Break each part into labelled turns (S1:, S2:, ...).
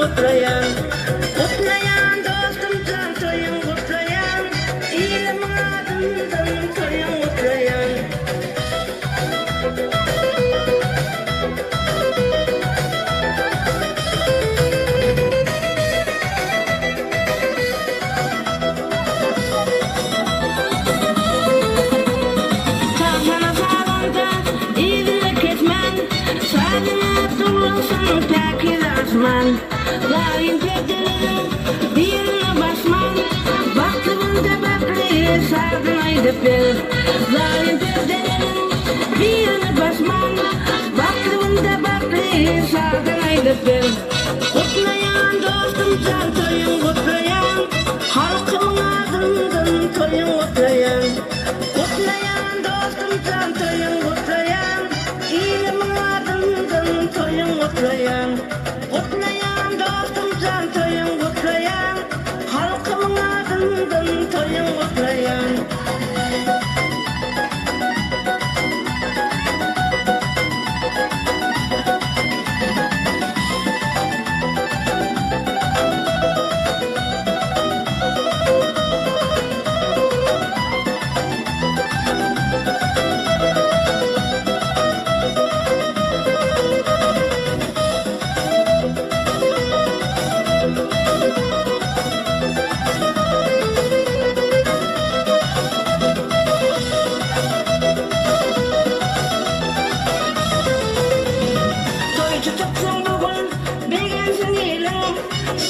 S1: kutlayan, kutlayan dostum can toyun kutlayan, ilim adından toyun kutlayan. Çağmana sağlanta, iyilik etmen, sadına durulsun takir asman. Layın tepkilerin birine basman, baktığında baklayı sardınaydı bil. Layın tepkilerin birine basman, baktığında baklayı sardınaydı bil. Kutlayan dostum can toyun kutlayan, halkımın adından toyun kutlayan. Kutlayan dostum can toyun kutlayan, ilimin adından toyun kutlayan. Kutlayan dostum can toyun kutlayan, halkımın adından toyun kutlayan.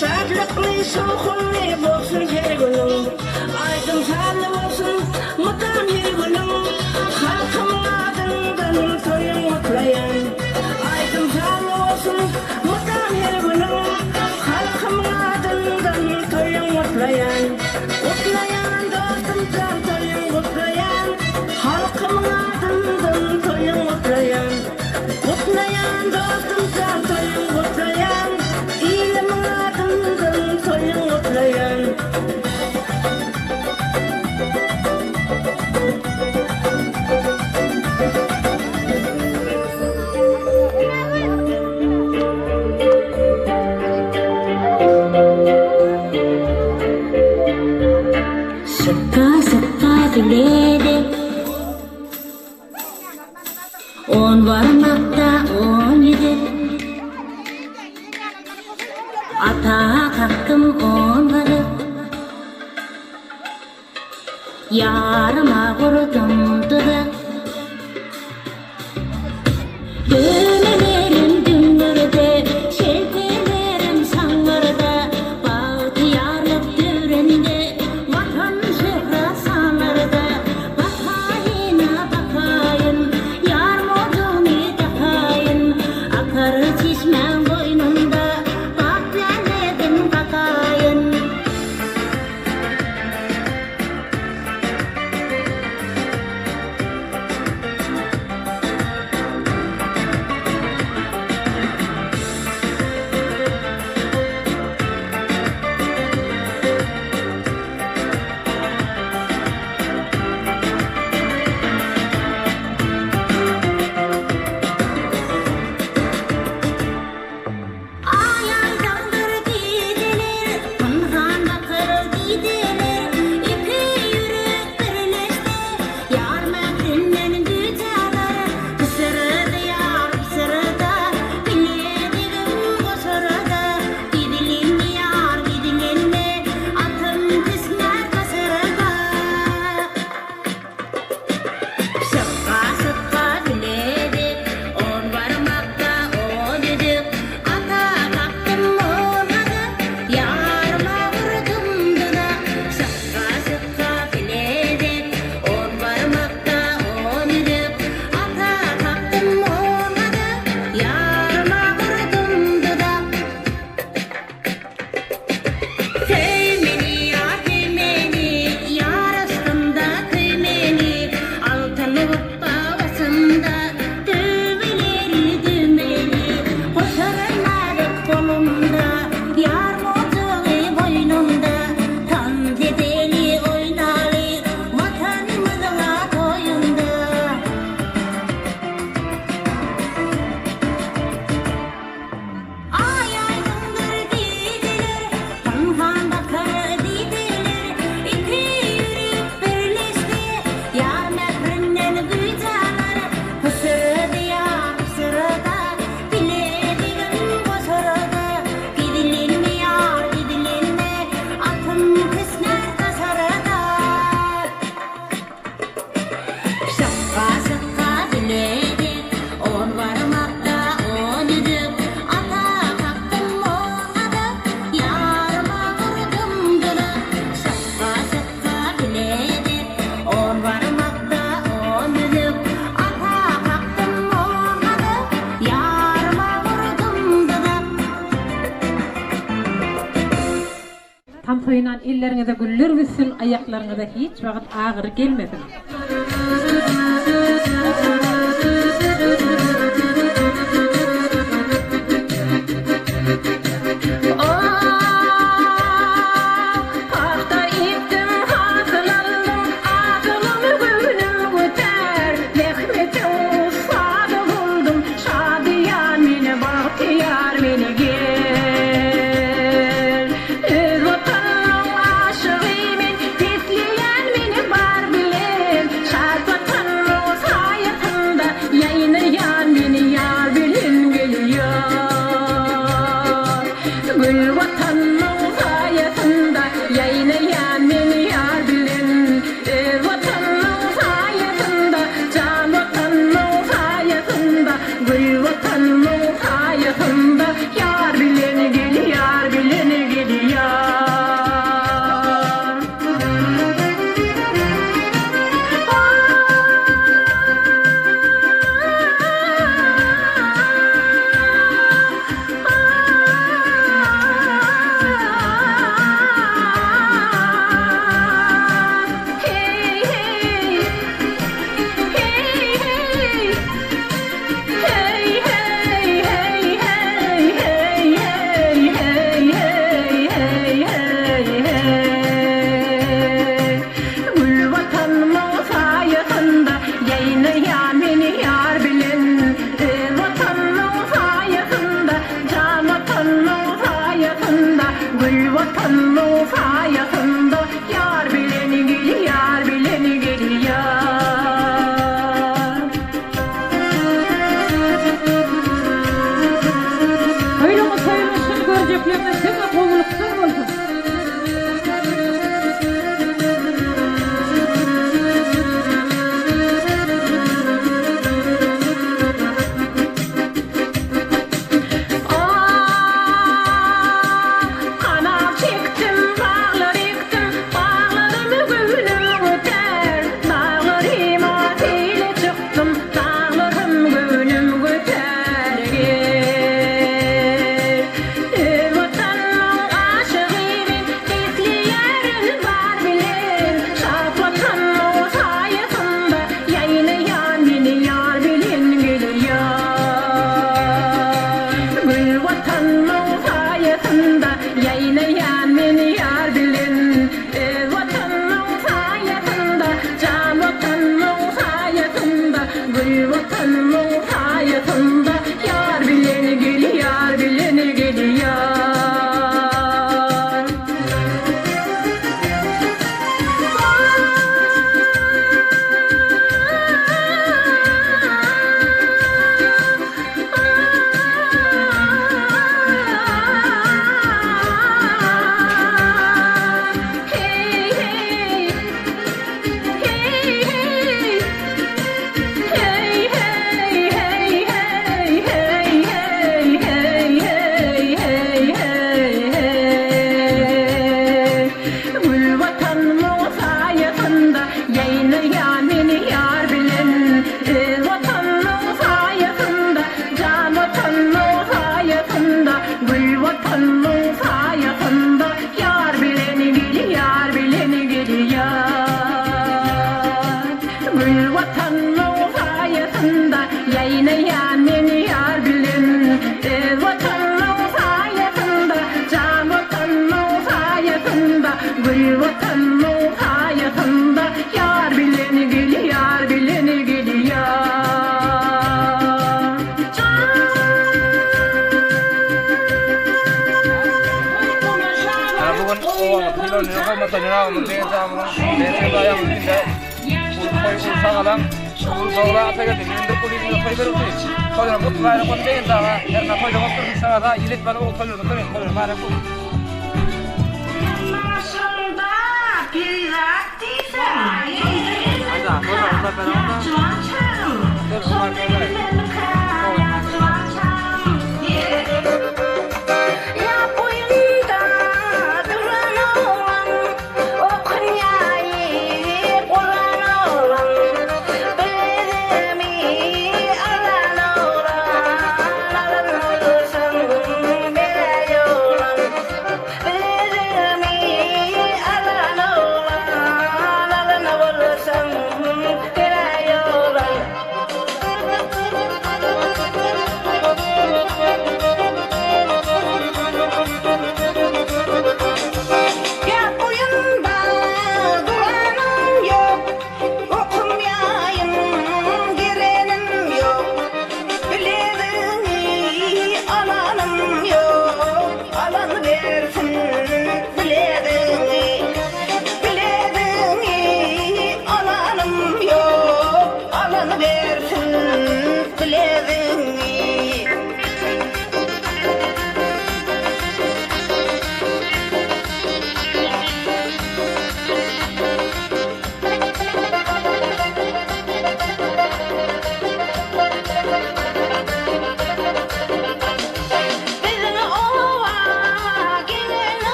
S1: Sadlıklı soğuklu bolsun her günün, aydın sağlı olsun mutlum her günün. Halkımın adından toyun kutlayan, aydın sağlı olsun mutlum her günün. Halkımın adından toyun kutlayan, kutlayan dostum can toyun kutlayan, halkımın adından toyun kutlayan. Kutlayan dostum can toyun kutlayan, ilimin adından toyun kutlayan.
S2: Suka diledi, on varmakta on gidip, ata kalktım on varıp, yarıma vurdum dudak. Dönelerim düngürde, şelpelerim sangırda, bahtiyarlık devrinde, vatan şehra sanlarda. Bakayına bakayın, yar modunu takayın, akar çişmen boynunda, bak derledim bakayın.
S3: toyunan ellerinize güller bitsin, ayaklarınıza hiç vakit ağır gelmesin.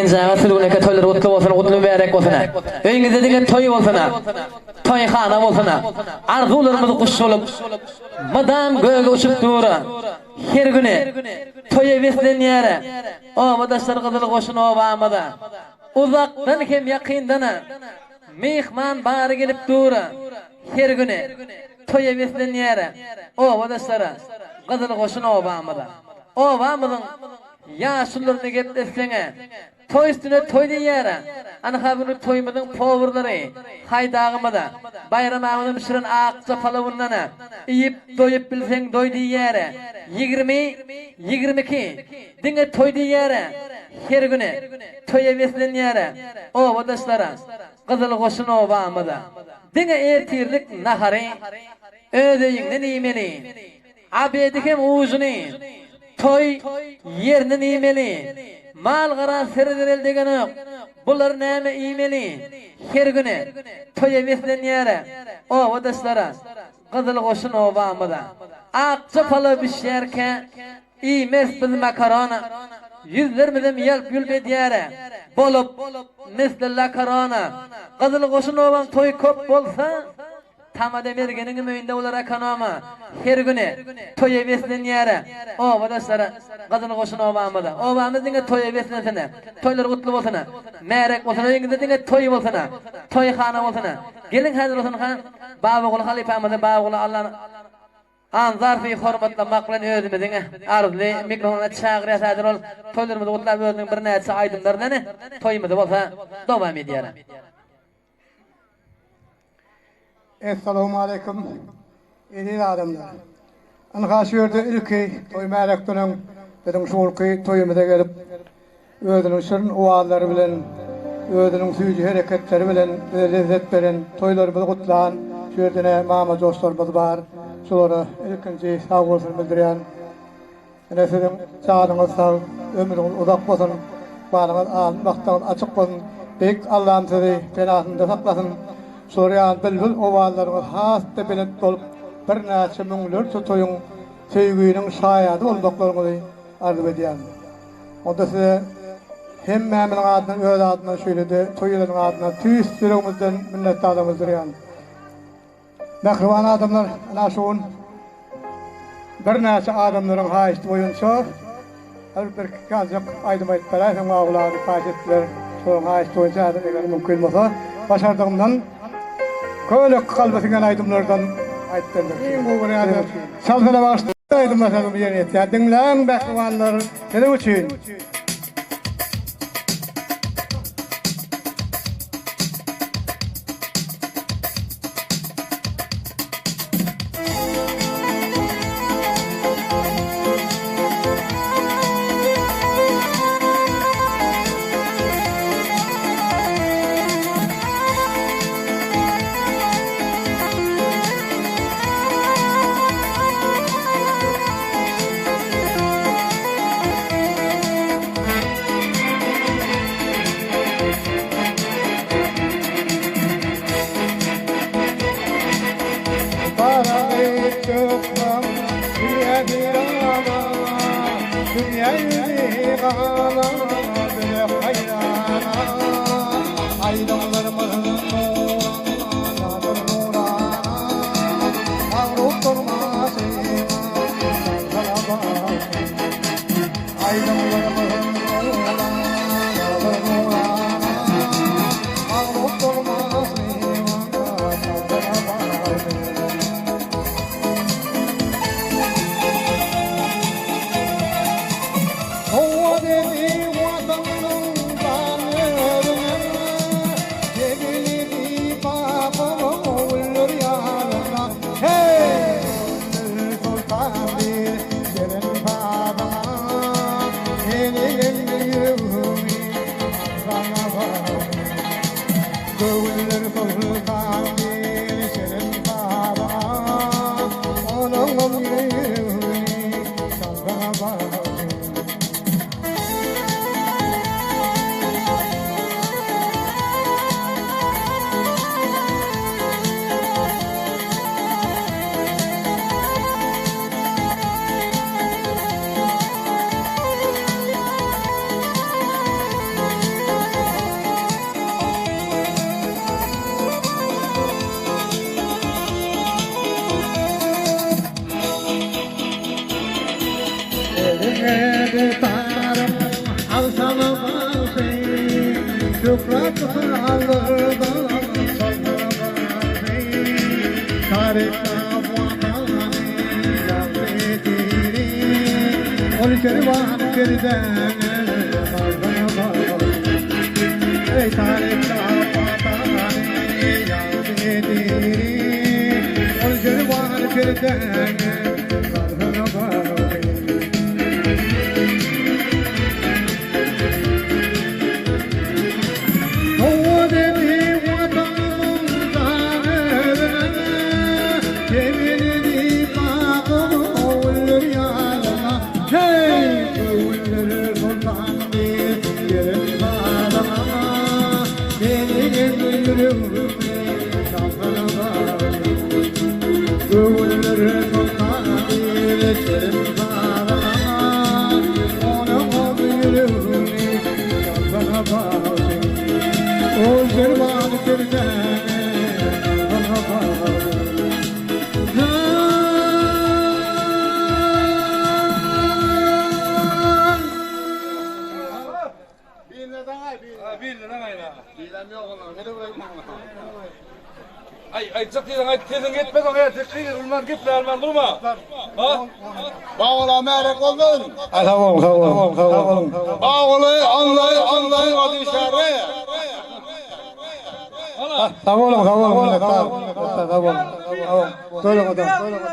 S4: jağa sülgüneke toylar gutlu bolsun, gutlu berek bolsun. Öýüňizde diňe toy bolsun. Toyxana bolsun. Arzularymyz kuş bolup, madam göge uçup dura. Her güne toya beslenýär. O madaşlar gyzyl goşun obamada. Uzakdan hem ýakyndan mehman bary gelip dura. Her güne toya beslenýär. O madaşlar gyzyl goşun obamada. Obamyň ýaşullaryny gepleseňe toy üstüne toy diýär. Ana habyny toýmadyň powurlary haýdagymda bayram agynym şirin akça palawundan iyip doýup bilseň doý diýär. 22 diňe toy diýär. Her güne toýa beslenýär. O wadaşlara gyzyl goşun obamda. Diňe ertirlik nahary ödeýiňden iýmeli. Abedikem uzuny toy yerine iýmeli. Mal gara serdirel degeni bular näme iýmeli. Her güne toy beslenýär. O wadaşlara gyzyl goşun obamda. Akça pala bişerke iýmes biz makarona. Yüzlermizem ýelp ýülbe diýär. Bolup mesle karona. Gyzyl goşun obam toy köp bolsa tamada mergeniň möýünde bolar ekonomy. Her güne toy beslenýär. O wadaşlara gyzyl goşun obamda. Obamyň toy beslenýär. Toylar gutly bolsun. Märek bolsun, öýüňizde diňe toy bolsun. Toyxana bolsun. Gelin häzir bolsun ha. Babagul halifamyzy babagul Allah anzarfy hormatla maklan özümiziň arzly mikrofona çagyrýar häzir ol. Toylarymyzy gutlap özüniň bir näçe aýdymlaryny toýmyzy bolsa dowam edýär.
S5: Esselamu aleyküm. Eli adamlar. Anhaşyörde ilki toy märekdeniň bizim şolky toýumyza gelip özüniň şirin owallary bilen, özüniň süýji hereketleri bilen lezzet beren toýlarymyzy gutlan şördene mama dostlarymyz bar. Şolara ilkinji sag bolsun bildirýän. Ene sizin çağınız sag, ömrüňiz uzak bolsun, baryňyz wagtyňyz açyk bolsun. Bek Allah'ım sizi penahynda saklasyn. Şoraýan bülbül owallaryňyz hasda bilen dolup bir näçe müňler toýuň söýgüniň şaýady bolmaklaryňyzy arzu edýär. Onda size hemmämiň adyna öz adyna şöýledi, toýlaryň adyna tüýsüregimizden minnetdarlygymyzy bildirýän. Mehriban adamlar, ana şoň bir näçe adamlaryň haýyşdy boýunça her bir gazyk aýdym aýdyp beraýsam oglary paýetler, şoň haýyşdy boýunça eger mümkin bolsa başardygymdan köýlek kalbasyňdan aýdymlardan aýtdymlar. Bu bir şalsana başlaýdym aýdymlar bu ýerine. Diňläň mehribanlar, şeňe üçin Hey! tarım alsana bazı şükrat alırdan sana bazı tarikna muamani lafetiri ol kervan kirden sana bazı ey tarikna muamani lafetiri ol kervan kirden sana bazı
S6: Ay çıktıysan ay tezin gitmeden ay tıkkıyı ulman gitme alman durma. Ha?
S7: Bağla merek oldun.
S5: Tamam.
S7: Bağlı anlayın adı işarı.
S5: Tamam. Söyle bakalım.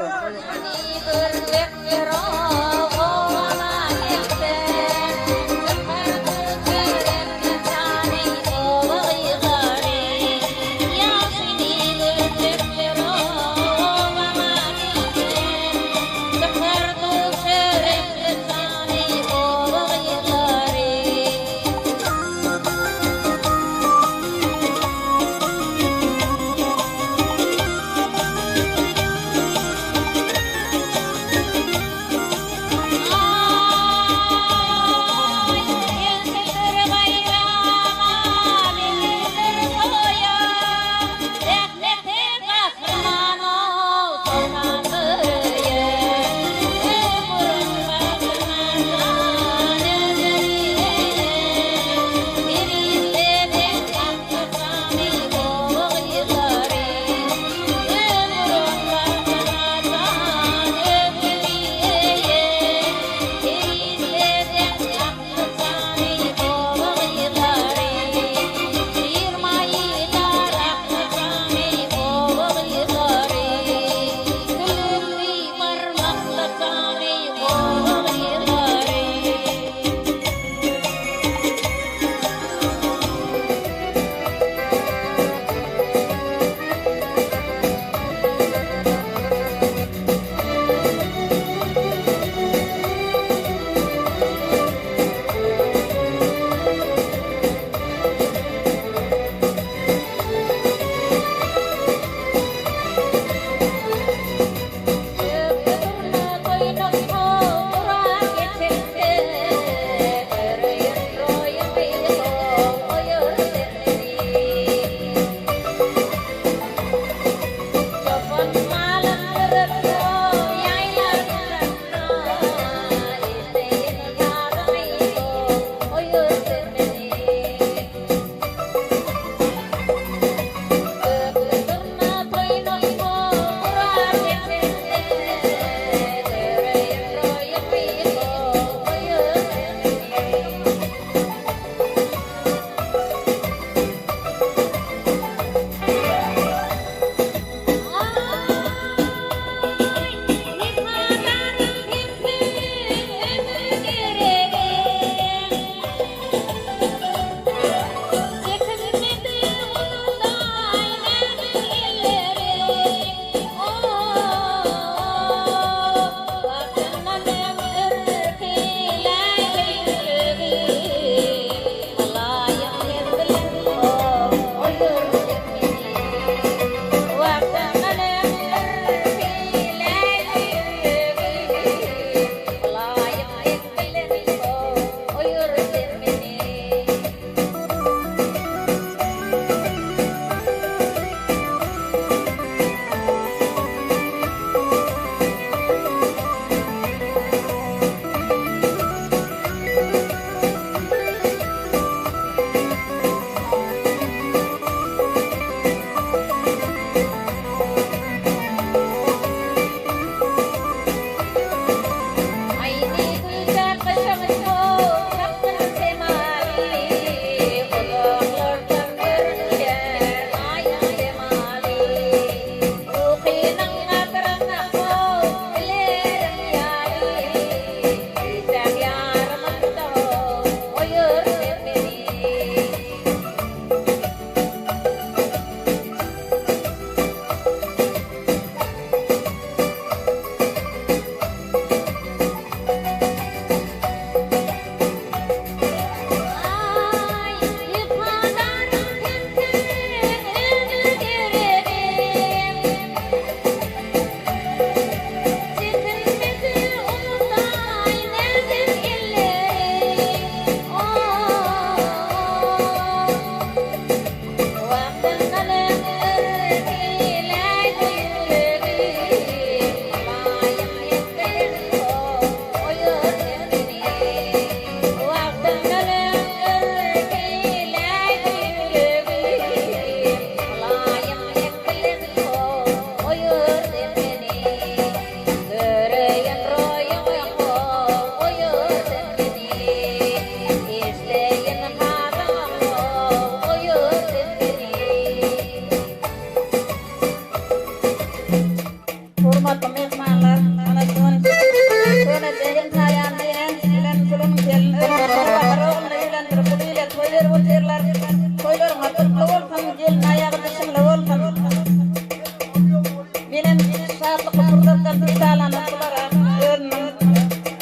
S2: Bilen şartlı kusurlardan vidalanıplara örnüm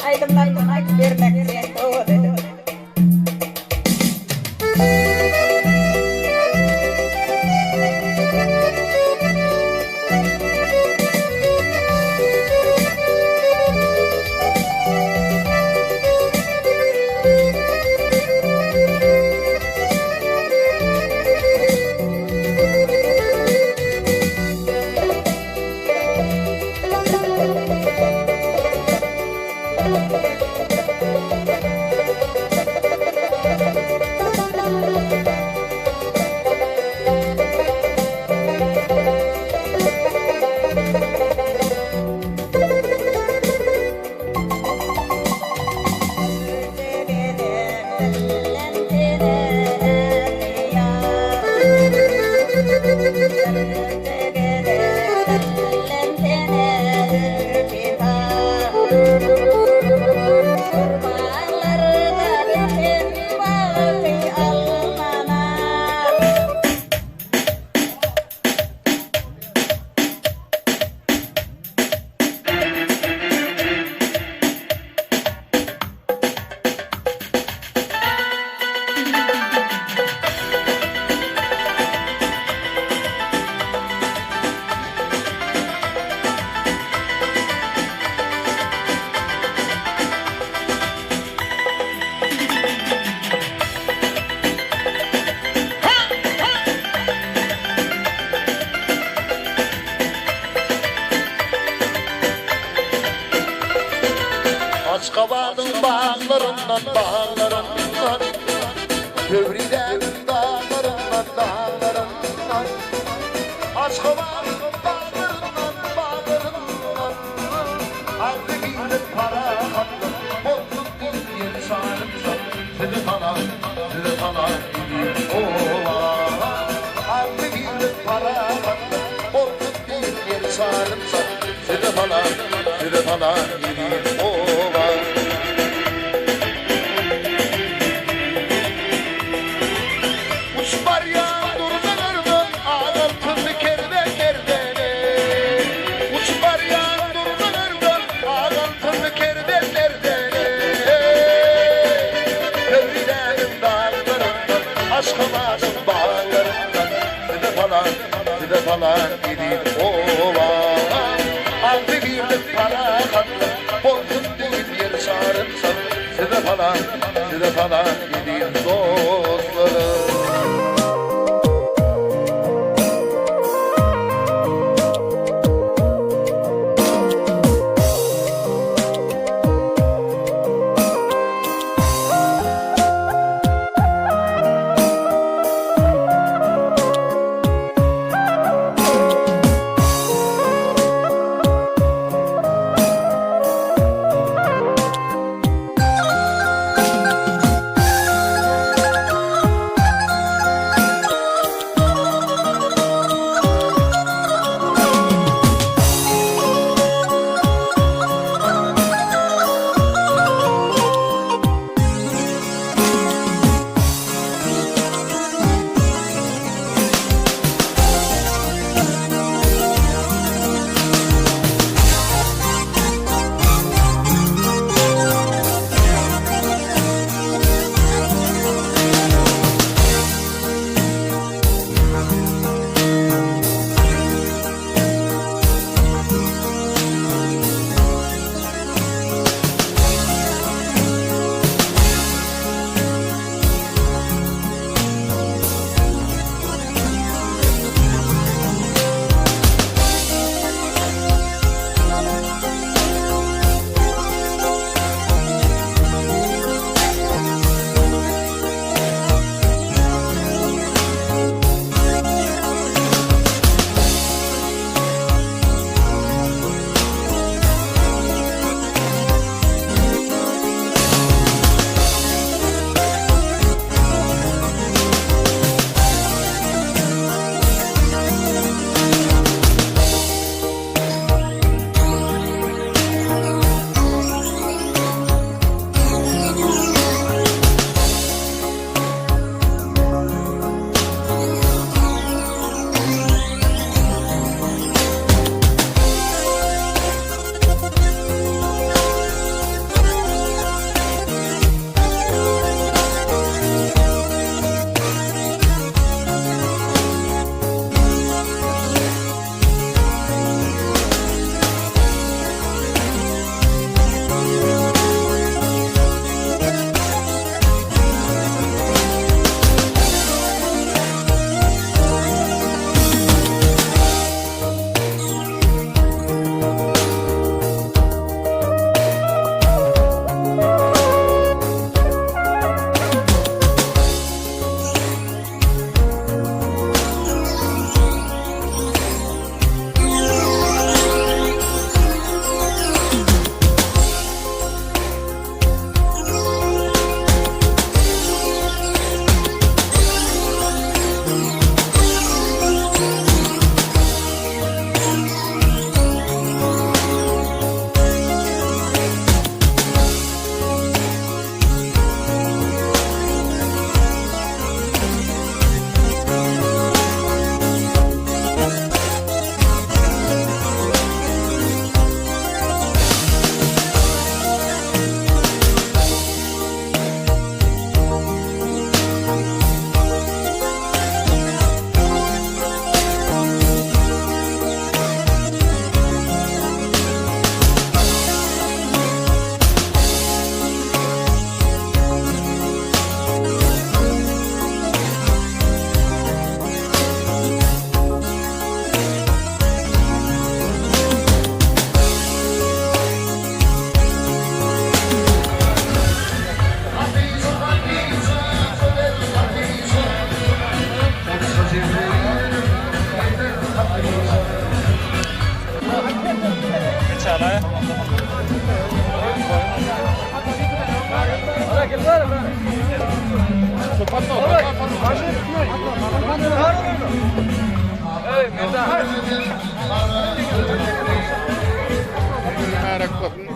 S2: aydınlardan ayıp vermek diye o dedim.
S8: Aşkabanın bağlarından bağlarından Kövriden dağlarından dağlarından Aşkabanın bağlarından bağlarından Ardı giydim para katlı Bozuk bir yer sarımsa Seni sana gideyim ola Ardı giydim para katlı Bozuk bir yer sarımsa Seni sana gideyim ola Uçbar yağdurlardan ağaltını kerde kerdene Uçbar yağdurlardan ağaltını kerde kerdene Kövrilerim dağlarından aşkımasın bağlarından Bir de falan gideyim ova Aldı girdim para katlı Bozum değil yer çağırırsam Size falan gideyim dostlarım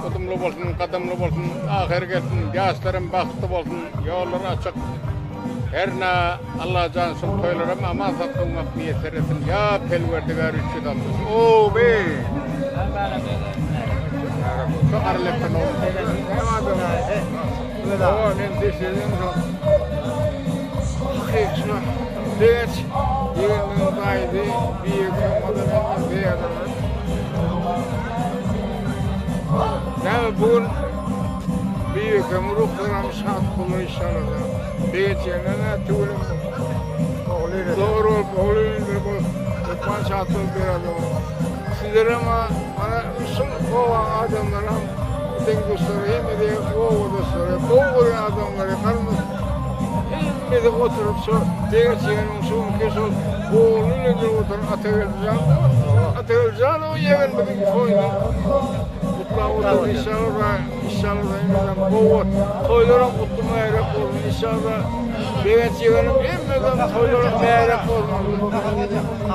S7: Kudumlu bolsun, kadımlı bolsun, ahir gelsin, yaşların baktı bolsun, yolları açık. Her ne Allah cansın toylarım ama satılmak niyet eresin. Ya pelverdigar üçü damız. Oo be! Çok arılepten oldu. Oo, ben deşelim çok. Hakikşuna. Deç. Yeğenin daydı. Bir yıkamadan hemen bir adamı. Yani bugün bir yıkamı ruhlarım şart bulur inşallah. Deç yerine tüyülüm. Doğru olup, oğluyundur bu. Lütfen şart ol bir adamı. Sizlere bana usul kovan adamlara den dostları hem de o dostları doğru adamları kalmış hem de oturup so değerçeğinin son keso oğluyla oturup Atılcan o yeğenlerin koydu mutlu oldu inşallah inşallah bu toylara mutlu merak olun inşallah değerçeğinin hem de toylara merak olun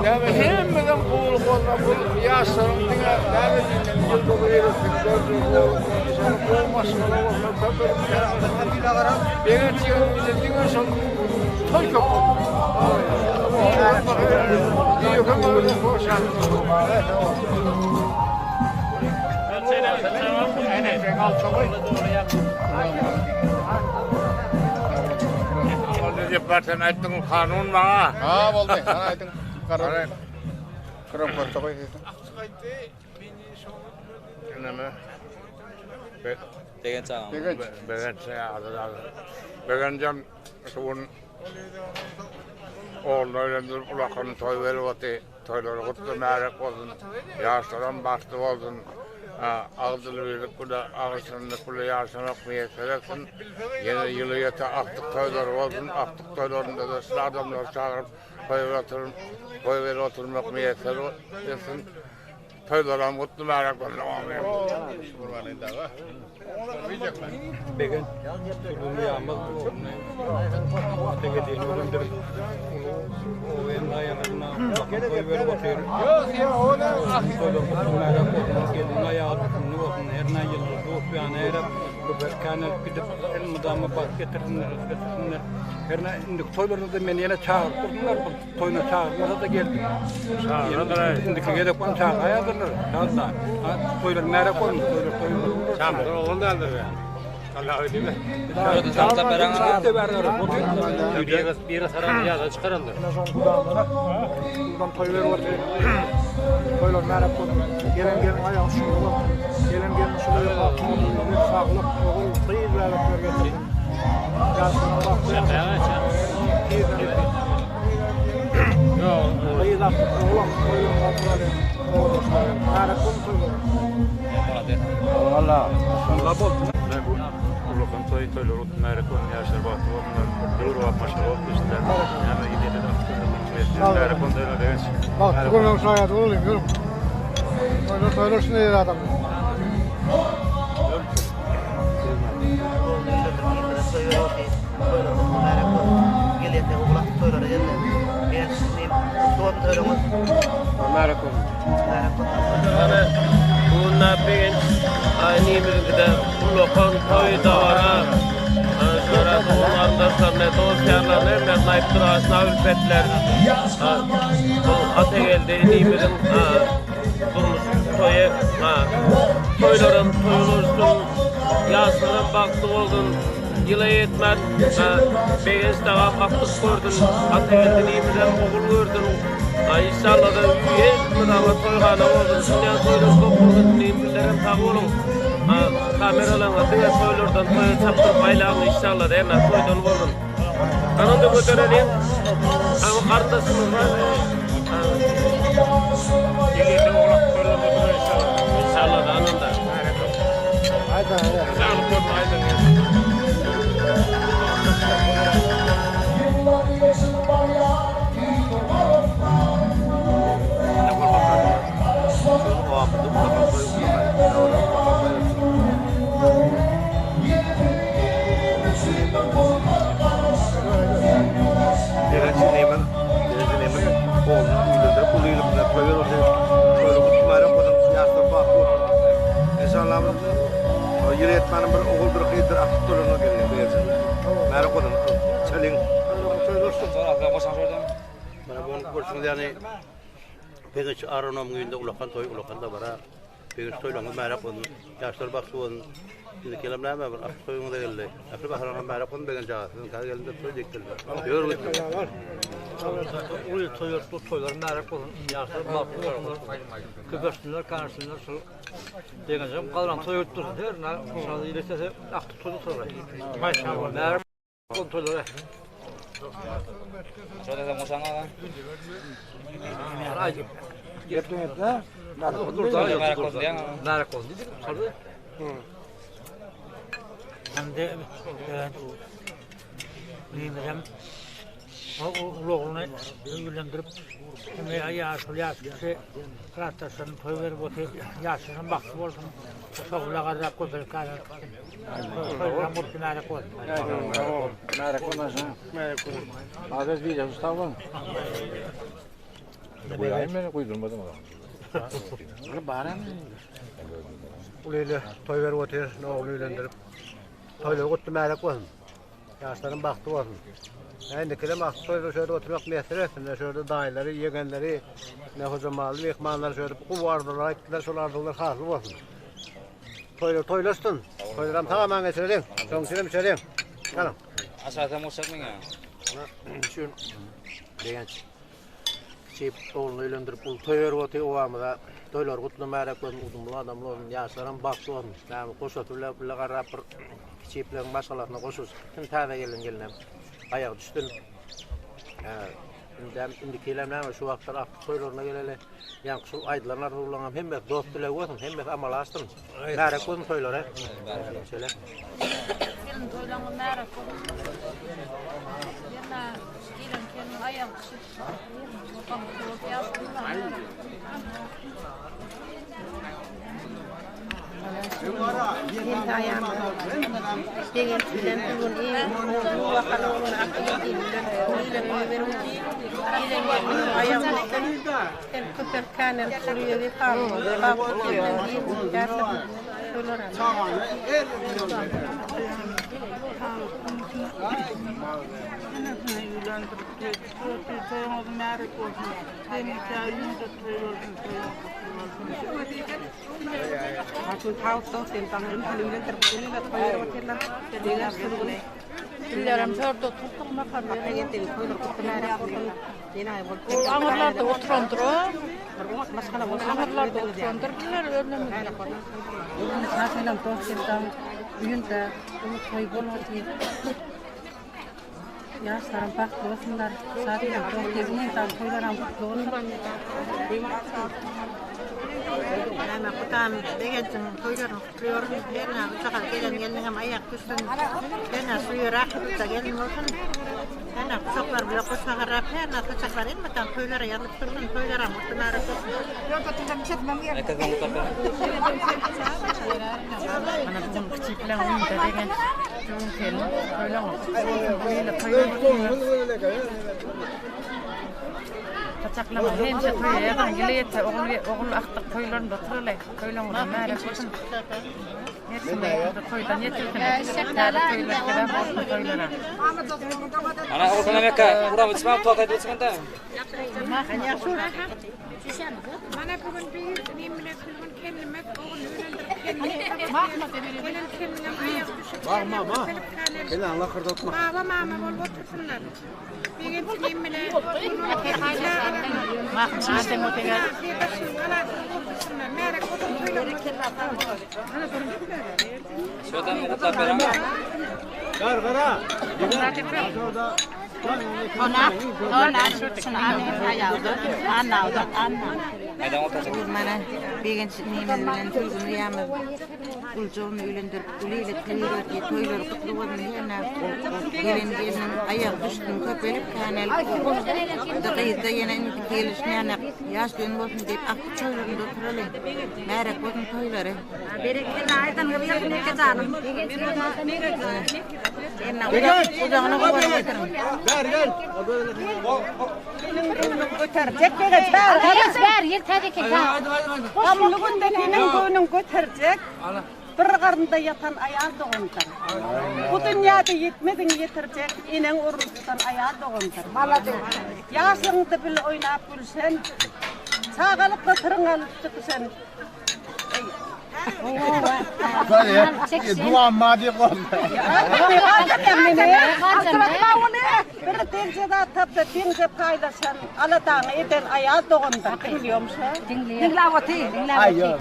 S7: yani hem de kulluk olmak yaşlarım diye yılda verirsin olmasın değerçeğinin bize diye son toy çok yok ama öyle boş Departemen aytdın kanun bana. Ha boldu. Ana aytdın. Karar. Kırım koydu koydu. Neme? Degen çağım. Degen çağım. Degen jam suun oğullarının ulakın toy verip toyları kutlu merak olsun. Yaşların bastı olsun. Ağzılı verip kula ağzını kula yaşını okmaya seversin. Yeni yılı yata aktık toylar olsun. Aktık toylarında da sıra adamlar çağırıp koy ver oturmak okmaya seversin. Toylara mutlu merak olsun. Begin turun yağmaz bu. Tegediğini öldürüp o enayana koy ver oturuyor. Yok ya o da toylar mutlu merak olsun. Gelin ayağı tutumlu olsun. Her ne yıl bu yani her bu berkanel gidip elmudamı bak getirsinler. Her ne indi toylarda da beni yine çağırdılar. Bu toyuna çağırmasa da geldik. Çağırdılar. Indiki gelip onu çağırdılar. Çağırdılar. Toylar merak olsun. Toylar. Çağırdılar. Onda aldı ya. Allah öyle mi? Çağırdılar. Bir saran ya çıkarıldı. Buradan toy ver var. Toylar merak olsun. Gelen ayağı şurada. Gelen şurada. Sağlık oğul kıyılarla görgeçti. Yaşına bak. Yok. Kıyılar oğlum koyun kontrolü. Merak olsun. Valla. Allah bol. Ulukun toylar merak olsun yaşlar baktı. Onlar doğru bakmışlar olmuşlar. Yani gidelim. Merak olsun öyle değil. Bak bugün sayat olayım yorum. Toylar şunu yer adam.
S9: Bununla bir aynımızda Ulukon toy da var. Sonra onlardan sonra dosyalarını hemen naiptirasına ülfetler. Ata geldi inimizin toyu toyların toyulursun. Yaşların baktı oldun. Yıla yetmez. Beğenç dağa baktık gördün. Ata geldi inimizden oğul gördün. İnşallah da üyeyetmez ama toyğana oldun. Dünya toylar çok oldun. Nimillerin tağı olun. Kameralarına diğer toylardan toyu çaptırıp baylağını inşallah da hemen toydan olun. Kanında götürelim. Ama kardeşimiz var. Yeliyete oğlak toylardan götürür inşallah. İnşallah da anında. Haydi. Sağlık olsun haydi.
S7: yıl etmenin bir oğul bir kıydır aktif dolana geliyor beyazın. Meri kodun çelin. Bana bunu kursun yani pek aranom günde ulakan da bara. Pek toylanı meri kodun. Yaşlar bak suun. Şimdi kelamlar mı var? Aktif toyunu da geldi. Aktif baharana meri kodun begen cağasın. Kar geldi toy dikildi. Yor bitti.
S10: Uyu toylar meri kodun. Yaşlar bak suun. Köpürsünler, karşısınlar. Degacağım kalran toy öttür. Derna şahı ilestese aktif toyu sorar. Maşallah. Meri kontrolü.
S6: Şöyle de musanga lan.
S10: Haydi.
S5: Yaptın et ha?
S6: Merak olsun ya.
S10: Merak oldu. Sordu.
S11: Hem de bilmem oğlunu evlendirip yaşlı kıratasını toy verip yaşının baksı olsun. Soğula kadar koyup kalır. Soğula mutlu merak olsun.
S10: Merak olmaz ha. Adres bir yazı tamam.
S7: Koyayım beni koydurmadım adam.
S10: Ne bana mı?
S7: Ulayla toy verip otur, ne oğlu evlendirip. Toyları kutlu merak olsun. Yaşların baktı olsun. Yani kelime aktif toyları şöyle oturmak meselesinde şöyle dayıları, yegenleri, ne hocamalı, mehmanlar şöyle kuvardılar, gittiler, şolardılar, hazır olsun. Toylaştın. Toylarım tamamen getirelim. Sonuçlarım içerim. Kalın.
S6: Aşağıda musak mı ya?
S7: Şun genç. Çip oğlunu evlendirip toy verip otur o amada. Toylar kutlu merak olsun, udumlu adamlı olsun, yaşların baktı olsun. Yani koşatırlar, bir qarap bir çiplerin başkalarına koşuz. Kim taze gelin. Ayak düştün. Şimdi kelamlar şu vaxtlar aktif toylarına geleli. Yani şu aydılarına rulanam hem de dost dile olsun, hem de amalaştın. Merak olsun toylara. Şöyle.
S2: Gelin toylanma merak olsun. Yana gelin ayak düştü. Yeni ayağım. Dengan bilen turun ini, dua kalau orang aktif ini dan ayam dan keperkan yang kuliah di kamu, bapak dan ibu dan toleran. Aku tahu tentang ini terpilih dan toleran dengan seluruh Dilerim sordu tutuk makarna yedi koyulur kutunlara koyulur. Yine ayol. Ağırlarda oturandır o. Maskana olsun. Ağırlarda oturandır. Diler önlemez. Zaten dostum uyunda onu koyulur diye. Yaşlarım baktı olsunlar. Zaten dostum tam koyularan kutlu olsun. Ama kutam begecim koyuyorum kutluyorum. Ben sakal gelin hem ayak düştün. Ben suyu rakıp da gelin olsun. Ben kusaklar bile kusaklar rapen, kusaklar inmeden koyulara yanıp durun, koyulara mutlulara olsun. Yok tutam çetmem yer. Bana bugün küçükler onu da degen. Mungkin koyuyorum. Kaçaklama hem şey toy ya gilete oğul aktak toylarını da tırlay toylarını merak olsun. Yetsinler toydan yetirsin. Şekerler toylar kadar olsun toylara.
S6: Ana o sana meka uram içmem tuat edilsin de.
S2: Hanya şu. Mana bugün bir nimle kulun kendime oğul öğrendim. Bakma devirin.
S7: Bakma. Beni Allah kırdı tutma.
S2: Mama bol otursunlar. Bir gün nimle.
S11: Ada mau tinggal.
S6: Şuradan mutlu berang.
S7: Gara.
S2: Ona şuna ana.
S6: Neden otursun?
S2: Mana begen nimen turgun yama uljon ülendir uliyle tayır toylar kutlu olsun yana gelin ayak düştüm köpelip kanal da yana gelişne yana yaş dön olsun deyip aklı toylarında oturalım merak olsun toyları bereketli aydan gibi ne kazanım Ucağına koyarım.
S7: Gel.
S2: Götürecek evet ver. Ver yer tadı ki. Ama bugün de benim koynum götürecek.
S12: bir qarında yatan ayal doğundur. Bu dünyada yetmedin yetirecek inen urustan ayal doğundur. Yaşlığında bil oynap gülsen, sağalıkla tırın alıp çıksan.
S13: Duan madi qol.
S12: Bir tengcede tapda tengce paylaşan aladağını eden ayağı doğunda biliyor musun? Dinlavati.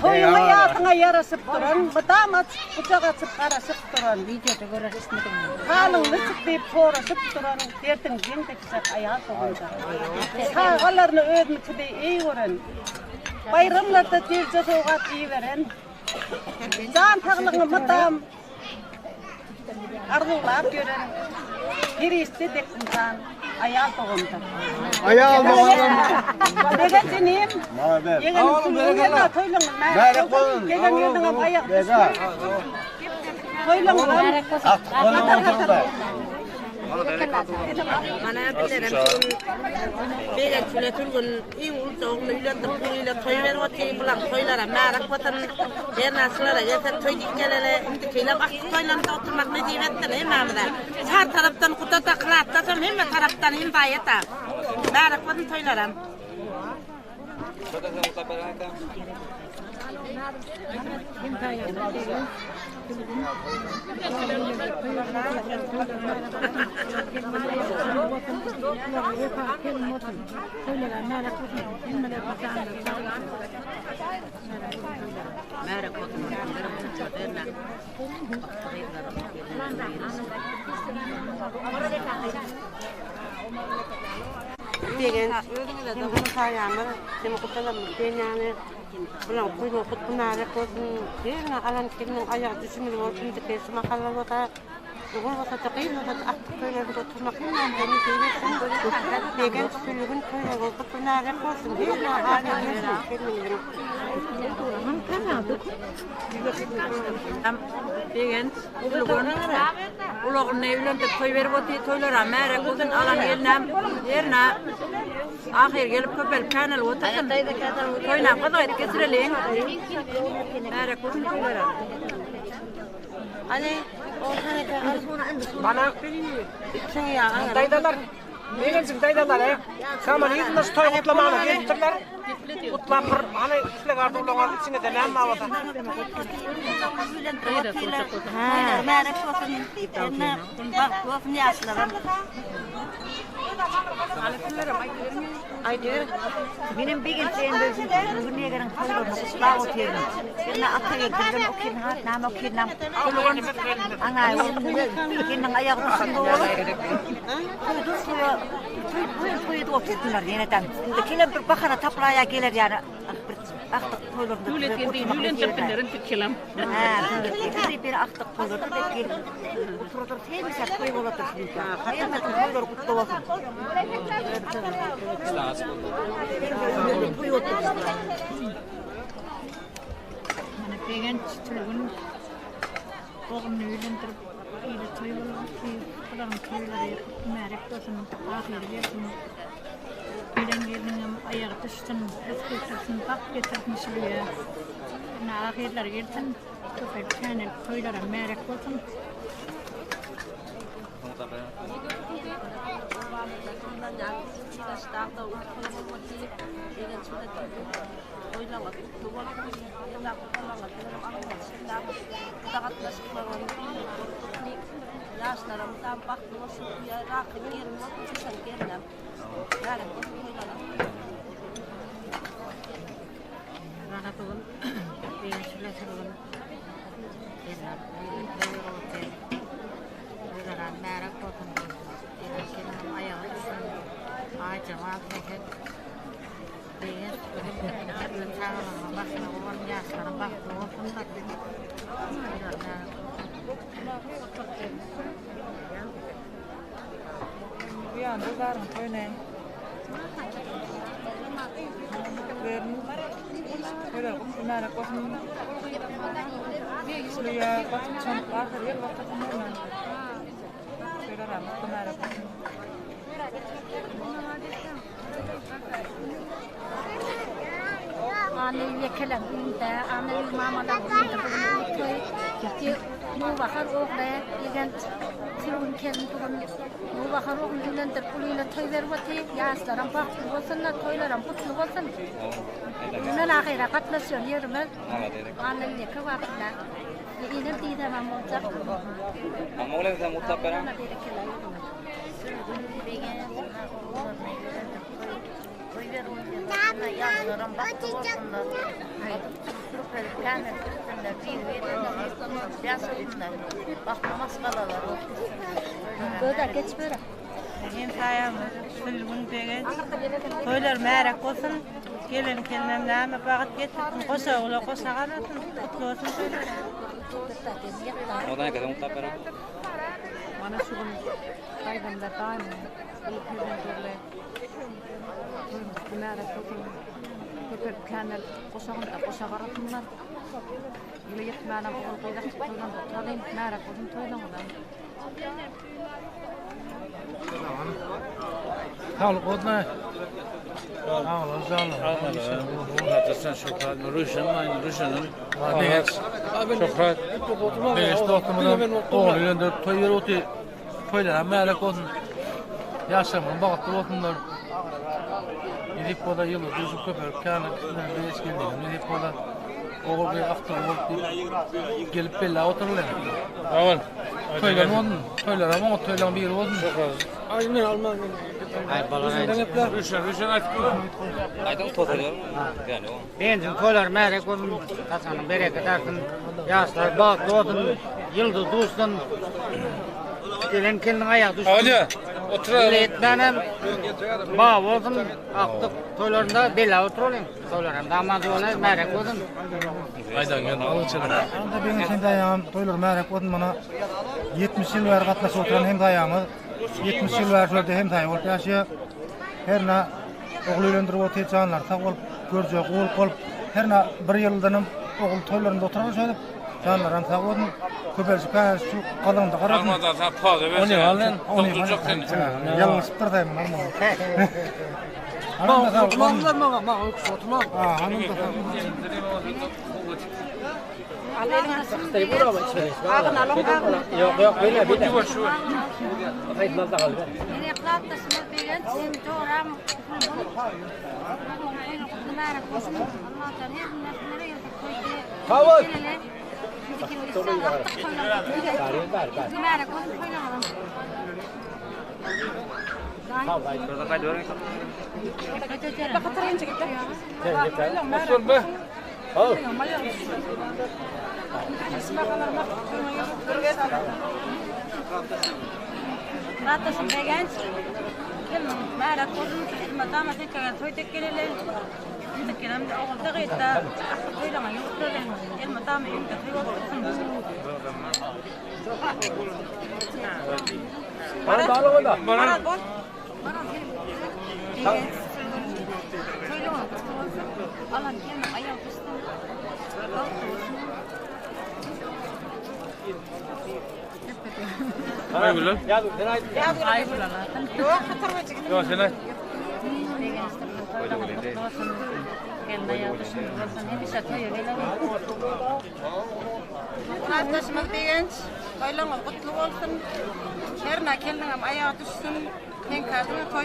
S12: Toyuna yağına yarasıp duran, damat bıçak açıp karasıp duran. Halını çıklayıp sorasıp duran, dertin jendekse ayağı doğunda. Sağalarını ödmükide iyi gören, bayramlarda tengce soğuğat iyi veren, can tağlığını mıdam arzular gören, Kiriste de insan ayal doğumda.
S13: Ayal doğumda.
S12: Neden canım? Yeğenim sülüğüne toylunum.
S13: Merek olun.
S12: Yeğen yerine ayak. Toylunum.
S2: Mana bilerim begen şöyle turgun in ulçoğunu ülendir kuruyla toy verwati bulan toylara merak vatan her nasılara gelse toy gelele indi keylap aklı toylarında oturmak ne diyetten hemamda her taraftan kutata kılattasam hem taraftan hem bayata merak vatan toylara Degen bunu sayamır seni kutalam yani bulan kuyruğu kutbunare kosun yerine alan kelinin ayak düşümünü olsun dikesi makallavata Uğurlasa takıyla da aktif köylerinde oturmak hemen beni seversen degen sülüğün köyler olup bunlar hep olsun değil mi? Degen ulağın evlerinde toy verip otuyor toylara merak olsun alan yerine ahir gelip köpelip kanal otursun toyuna kadar kesirelim merak olsun toylara hani
S11: bana daydalar Begensin daydalar Kaman yedin nasıl toy kutlamağına getirdiler Kutla bir hani üfle gardı ulanlar içine de lan mavata
S2: Ha, merak olsun bak bu ne yaşlarım Aydır benim bir gün şeyinde dünya gelen kaybolmuş bağ oturuyorum yerine atı getirdim o kirin hat nam o kirin nam ana kirin ayak üstünde olur Koydu oturdular yeniden kirin bir bakana taplaya gelir yani aktık toylarında Nület tepinlerin tükkelim bir aktık toylarında belki oturdur temizler koy oladır hayatda toylar kutlu olsun Mana pengen çitulun oğlunu evlendirip iyi toylar falan toylar merak olsun ahir versin Bilenlerinin ayağı düşsün, öfkesini bak getirmiş buraya. Ahirler gelsin, köpek kanel koylara merak olsun. Yaşlarımdan baktım o şuraya rakı yerim o kuşan gelmem. Yani Rana tulun, bir şöyle tulun. Yerler, bir otel. Buradan merak olsun. Yerken ayağı düşün. Ağaca var peki. Bir şöyle sağlam başına olan yaşlara baktı olsun da. Bir anda zarın köyne. Böyle merak olsun. Şuraya bakacağım, bakır yer bakacağım. Şöyle rahat merak olsun. Anne yekeler, anne mamalar,
S14: toy. Ki bu bakar oğlaya igen sürün kelin turun. Bu bakar oğlun ülendir puluyla toy vermeti. Yaşlaram baktı olsunlar, toylaram kutlu olsun. Bunlar ahire katlaşıyor yerime. Annemle kıvakla. Yine bir de ben olacak.
S15: Ama öyle de mutlaka.
S14: Böyle geç böyle.
S2: Hem sayamız, sülgün degen. Toylar merak olsun. Gelin kelmemlerime bakıp getirsin. Kosa ola kosa kanatın. Kutlu olsun toylar.
S15: Odan kadar mutlaka.
S14: Bana şu gün kaybında daim. İlk yüzünde merak olsun. Köpek kanal kosa karatınlar. Yine yetmeden oğul koydak toydan da oturayım. Merak olsun toydan olayım.
S10: Sağlık olsun. Sağ olun, sağ olun. Hatta şükran, Ruşen'ın. Şükran. Beş doktorumdan oğluyla da toyları otu. Toylara merak olsun. Yaşamın bakıttı olsunlar. Gidip o da yılı düzü köpek, kâhına bir eski geldim. Gidip o da oğul bir hafta oğul gelip bella otururlar. Tamam. Toylar olsun. Toylar ama toylar bir yeri olsun. Aynen Alman. Ay balan. Rüşen açtı.
S15: Aydan tozuluyor. Yani o.
S11: Benzin toylar merak olsun. Kasanın bereket artsın. Yaşlar bakıttı olsun. Yıldız dursun. Gelin kendin ayak düşsün.
S6: Hadi oturalım.
S11: Etmenem bağ olsun. Aktık toylarında bela oturalım. Toylarım damadı olay merak olsun.
S10: Aydan yani alıçılır.
S16: Anda benim için dayağım toylar merak olsun bana 70 yıl var katlaşıp oturan hem dayağımı 70 yıl var şöyle hem dayı olup yaşıyor. Her ne oğlu öldürüp oturup canlar sağ olup görce oğul olup her ne bir yıldanım oğul toylarında oturan şöyle canlarım sağ olun. Köpelçik kan şu kalanda qarasın.
S6: Almadan sen pahalı versin.
S16: Onu alın.
S6: Doktor çok seni.
S16: Yalnız tutardayım normal.
S11: Ma oturmazlar ma oturmaz.
S16: Ha hanım da.
S11: Yok böyle bir de.
S14: Yine yaklaştı sınıf bilen sen doğram. Merak olsun. Allah'tan her nereye koydu.
S11: Kavun.
S14: Merak olsun koyamadım.
S15: Burada kaydı
S14: Bakatırınca gitti.
S6: Otur be.
S11: Al.
S14: Ratasın beğen. Kelmem merak olsun. Madama tekrar toy tekeleler. Tekelem de oğulda gitti. Toylama yoktur. Madama yoktur.
S11: Bana dağlı onda.
S14: Bana bol. Tamam. Alan kelme ayak üstüne.
S6: Hay bulan.
S11: Ya dur, denay.
S14: Ay bulan. Yok, hatırlayacak.
S6: Yok sen.
S14: Kelme ayak üstüne. Hep şatıyor gelen. Arkadaşımız degenç. Toylama kutlu olsun. Herna keldim ayağa düşsün. Ben kadını toy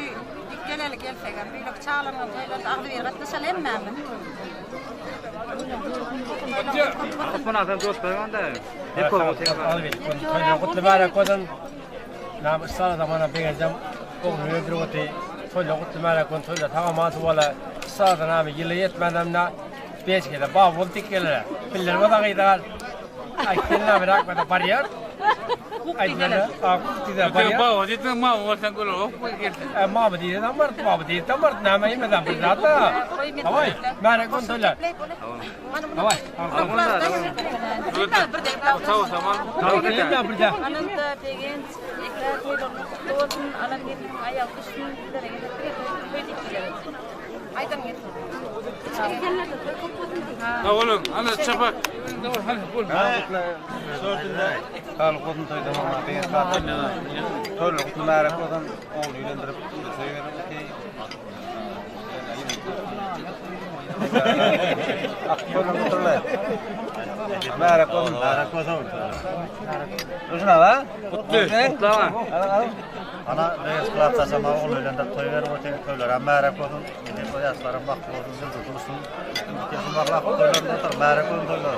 S14: geleli gelseler. Büyük çağlanan toylar ağdı bir katlaşal emmem.
S15: Buna sen dost koyman da. Hep koyma
S16: Toylar kutlu merak olsun. Nam ısrar zamana beğeneceğim. Oğlum öldürüp toylar kutlu merak olsun. Toylar tamam valla ısrar namı yılı yetmeden de 5 kere bağ voltik gelir. Piller vada gider. Ay kelime merak bana bariyer. Ayda aku tidak bayar.
S6: Bawa itu mau orang kalau
S16: Mau berdiri tamar nama ini macam berapa? Awai, mana kon toilet? Awai,
S6: tahu sama.
S16: Tahu kita berja.
S14: Ananda tegen to'sin alangi ayak düşsün aydan gitsin.
S6: Oğlum, ana çapak. Hadi bul.
S13: Sağlık olsun toyda mama beyin zaten. Toylar kutlu merak olsun. Oğlu yülendirip seviyorum ki. Toylar kutlular. Merak olun. Şuna va?
S9: Kutlama.
S16: Ana reis kılatsasa ma oğluyla toy verip toylara merak olun. Gidip o yaşların baktı olsun, zil tutulsun. Kesin bakla toylarında otur, merak olun toylar.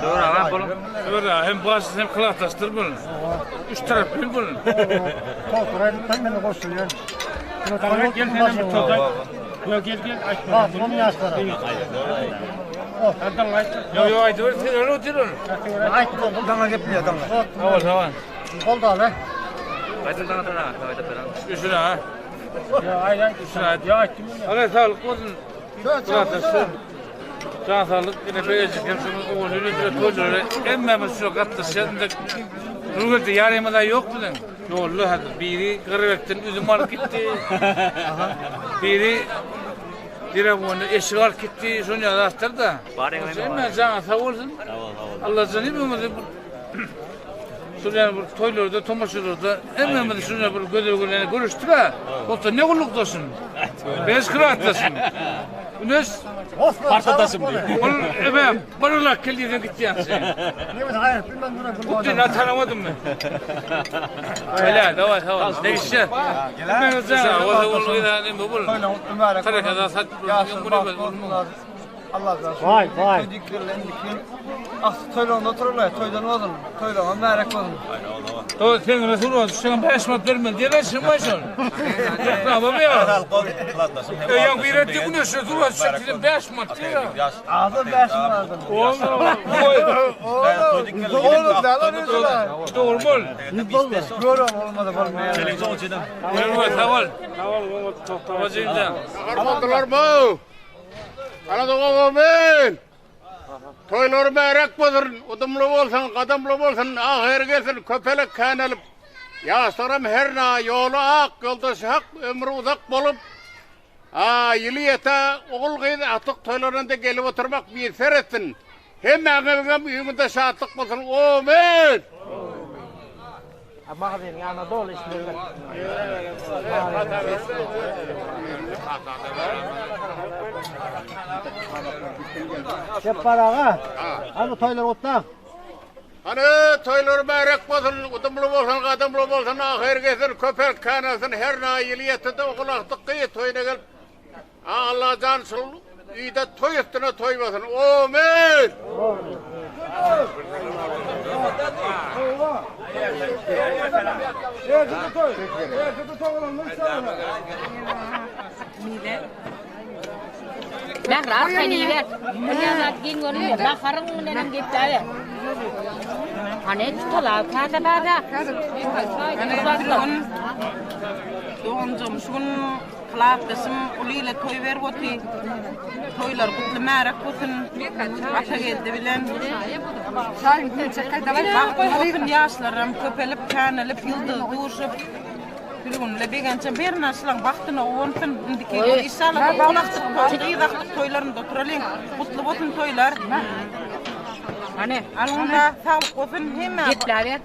S9: Doğru ha bunu. Doğru hem basit hem kılahtastır bunu. Üç taraf bir bunu.
S16: Toylar tamamen koşuyor.
S9: Gel gel toy. Yok gel.
S16: Bak bunu yaşlara.
S9: Yo aydır tirol oturun.
S16: Aytdı bu dana gepmiyor dana.
S9: Tamam.
S16: Oldu abi.
S9: Aydır dana dana. Üstüne ha. Ya aydan üstüne ya aytdım. Allah sağlık olsun. Kılahtastır. Can sağlık yine böylece hemşinin oğlunu toyları emmemiz şu katlaşında Rugulda yarımda yok bunun. Yollu hadi biri Kırıvek'ten üzüm alıp gitti. Biri Direvonu eşi alıp gitti. Sonra rastlar da. Sen can sağ olsun. Allah canı bilmedi. Sonra bu toylarda, tomaşlarda emmemiz sonra bu gödürgülerini görüştü ha. Olsa ne kulluktasın? Bez kıraattasın. Ünes
S16: Parçadasın diyor.
S9: Evet, bana kelliydin gideceksin sen.
S16: Ne var hayır bilmem buna.
S9: Kutu tanımadım mı? Öyle, tamam. Ne işe? Ben sana o ne bu? Tarakada sat.
S13: Allah razı olsun.
S16: Vay.
S13: Diklerlendikin. Aksi toylarında otururlar. Toydan olun. Toylama merak olun.
S9: O senin Resul var. Sen 5 mat verme diye şımaşın. Tamam ya. Ya bir etti bunu Resul var. Sen 5 mat diyor.
S13: Ağzı 5 mat.
S9: Oğlum normal.
S13: Görüm olmadı olmaya.
S9: Televizyon açıdan. Evet, tamam. Toplamacıyım.
S8: Alamadılar mı? Amin. Toylar merak bolsun, udumlu bolsun, qadamlı bolsun, ahir gelsin, köpelek kanalip. Yaşlarım her na yolu ak, yoldaş hak, ömrü uzak bolup. Yılı yeta, oğul gıydı atık toylarında gelip oturmak bir seretsin. Hem ağabeyim üyümünde şahatlık bolsun, amin.
S11: Ama kadın yana dolu işlerler.
S16: Şep parağa. Hani toylar otlak.
S8: Hani toylar merak bolsun, udumlu bolsun, qadamlı bolsun, ahir gelsin, köpelek kanalsın, her na yılı yeta da oğul aktık gıyı toyuna gelip. Allah cansın, üyde toy üstüne toy bolsun, amin.
S17: Ben rahat kayniver. Menyala gingoni, bakarang nenang giptawe. Ane tutola kada bada.
S2: Doğumcum şun kılaptısın uliyle toy ver voti. Toylar kutlu merak olsun. Ata geldi bilen. Bakın yaşlarım köpelip kanalip yıldız duruşup. Bilgunle begençe bir nasılan baktın oğuntun indiki İsa'la konaktık toylarında oturalım. Kutlu olsun toylar. Hani alında sağlık olsun hemen.
S17: Gitler.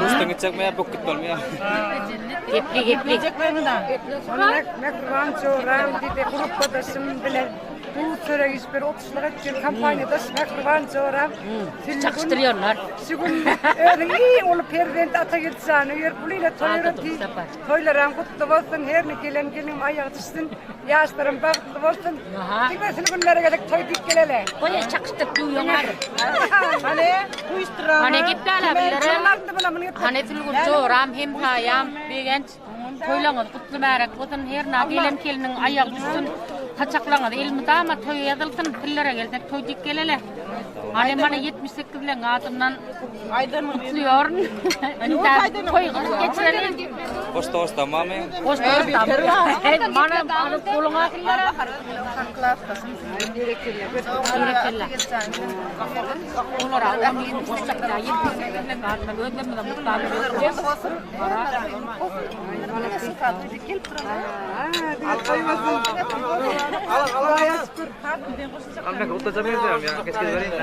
S15: Rustan gidecek mi ya? Bok gitmem ya.
S17: Gitli.
S2: Gidecek mi daha?
S12: Mekran çoğram dedi grup badasım bile bu süre 130'lara için kampanyada mekran çoğram.
S17: Çakıştırıyorlar.
S12: Sigun iyi olup pervent ata gitsen yerpuliyle toylaran kutlu olsun her ne gelin ayağı düşsün yaşlarım baklı olsun. Dikmesin bunlara gelip toy dik gelele.
S17: Koya çakıştır duyuyorlar.
S12: Hani bu istirahı.
S17: Hani gittiler abilerim. Hani tülgün çoğram hem hayam begenç. Toylanır kutlu merak olsun her na gelinin ayağı düşsün. Kaçaklanır ilmi dama toy yazılsın pillere gelsek toy dik gelele. Hani bana 78 ile adımdan kutluyor. Toy kılıp geçirelim.
S15: Hosta mami.
S17: Hosta bana koluna killere. Onlar adam yeni kuşakta yeni kartla ödemeden mutlaka
S15: Anne kutlu zamiyordum ya. Keşke vereyim.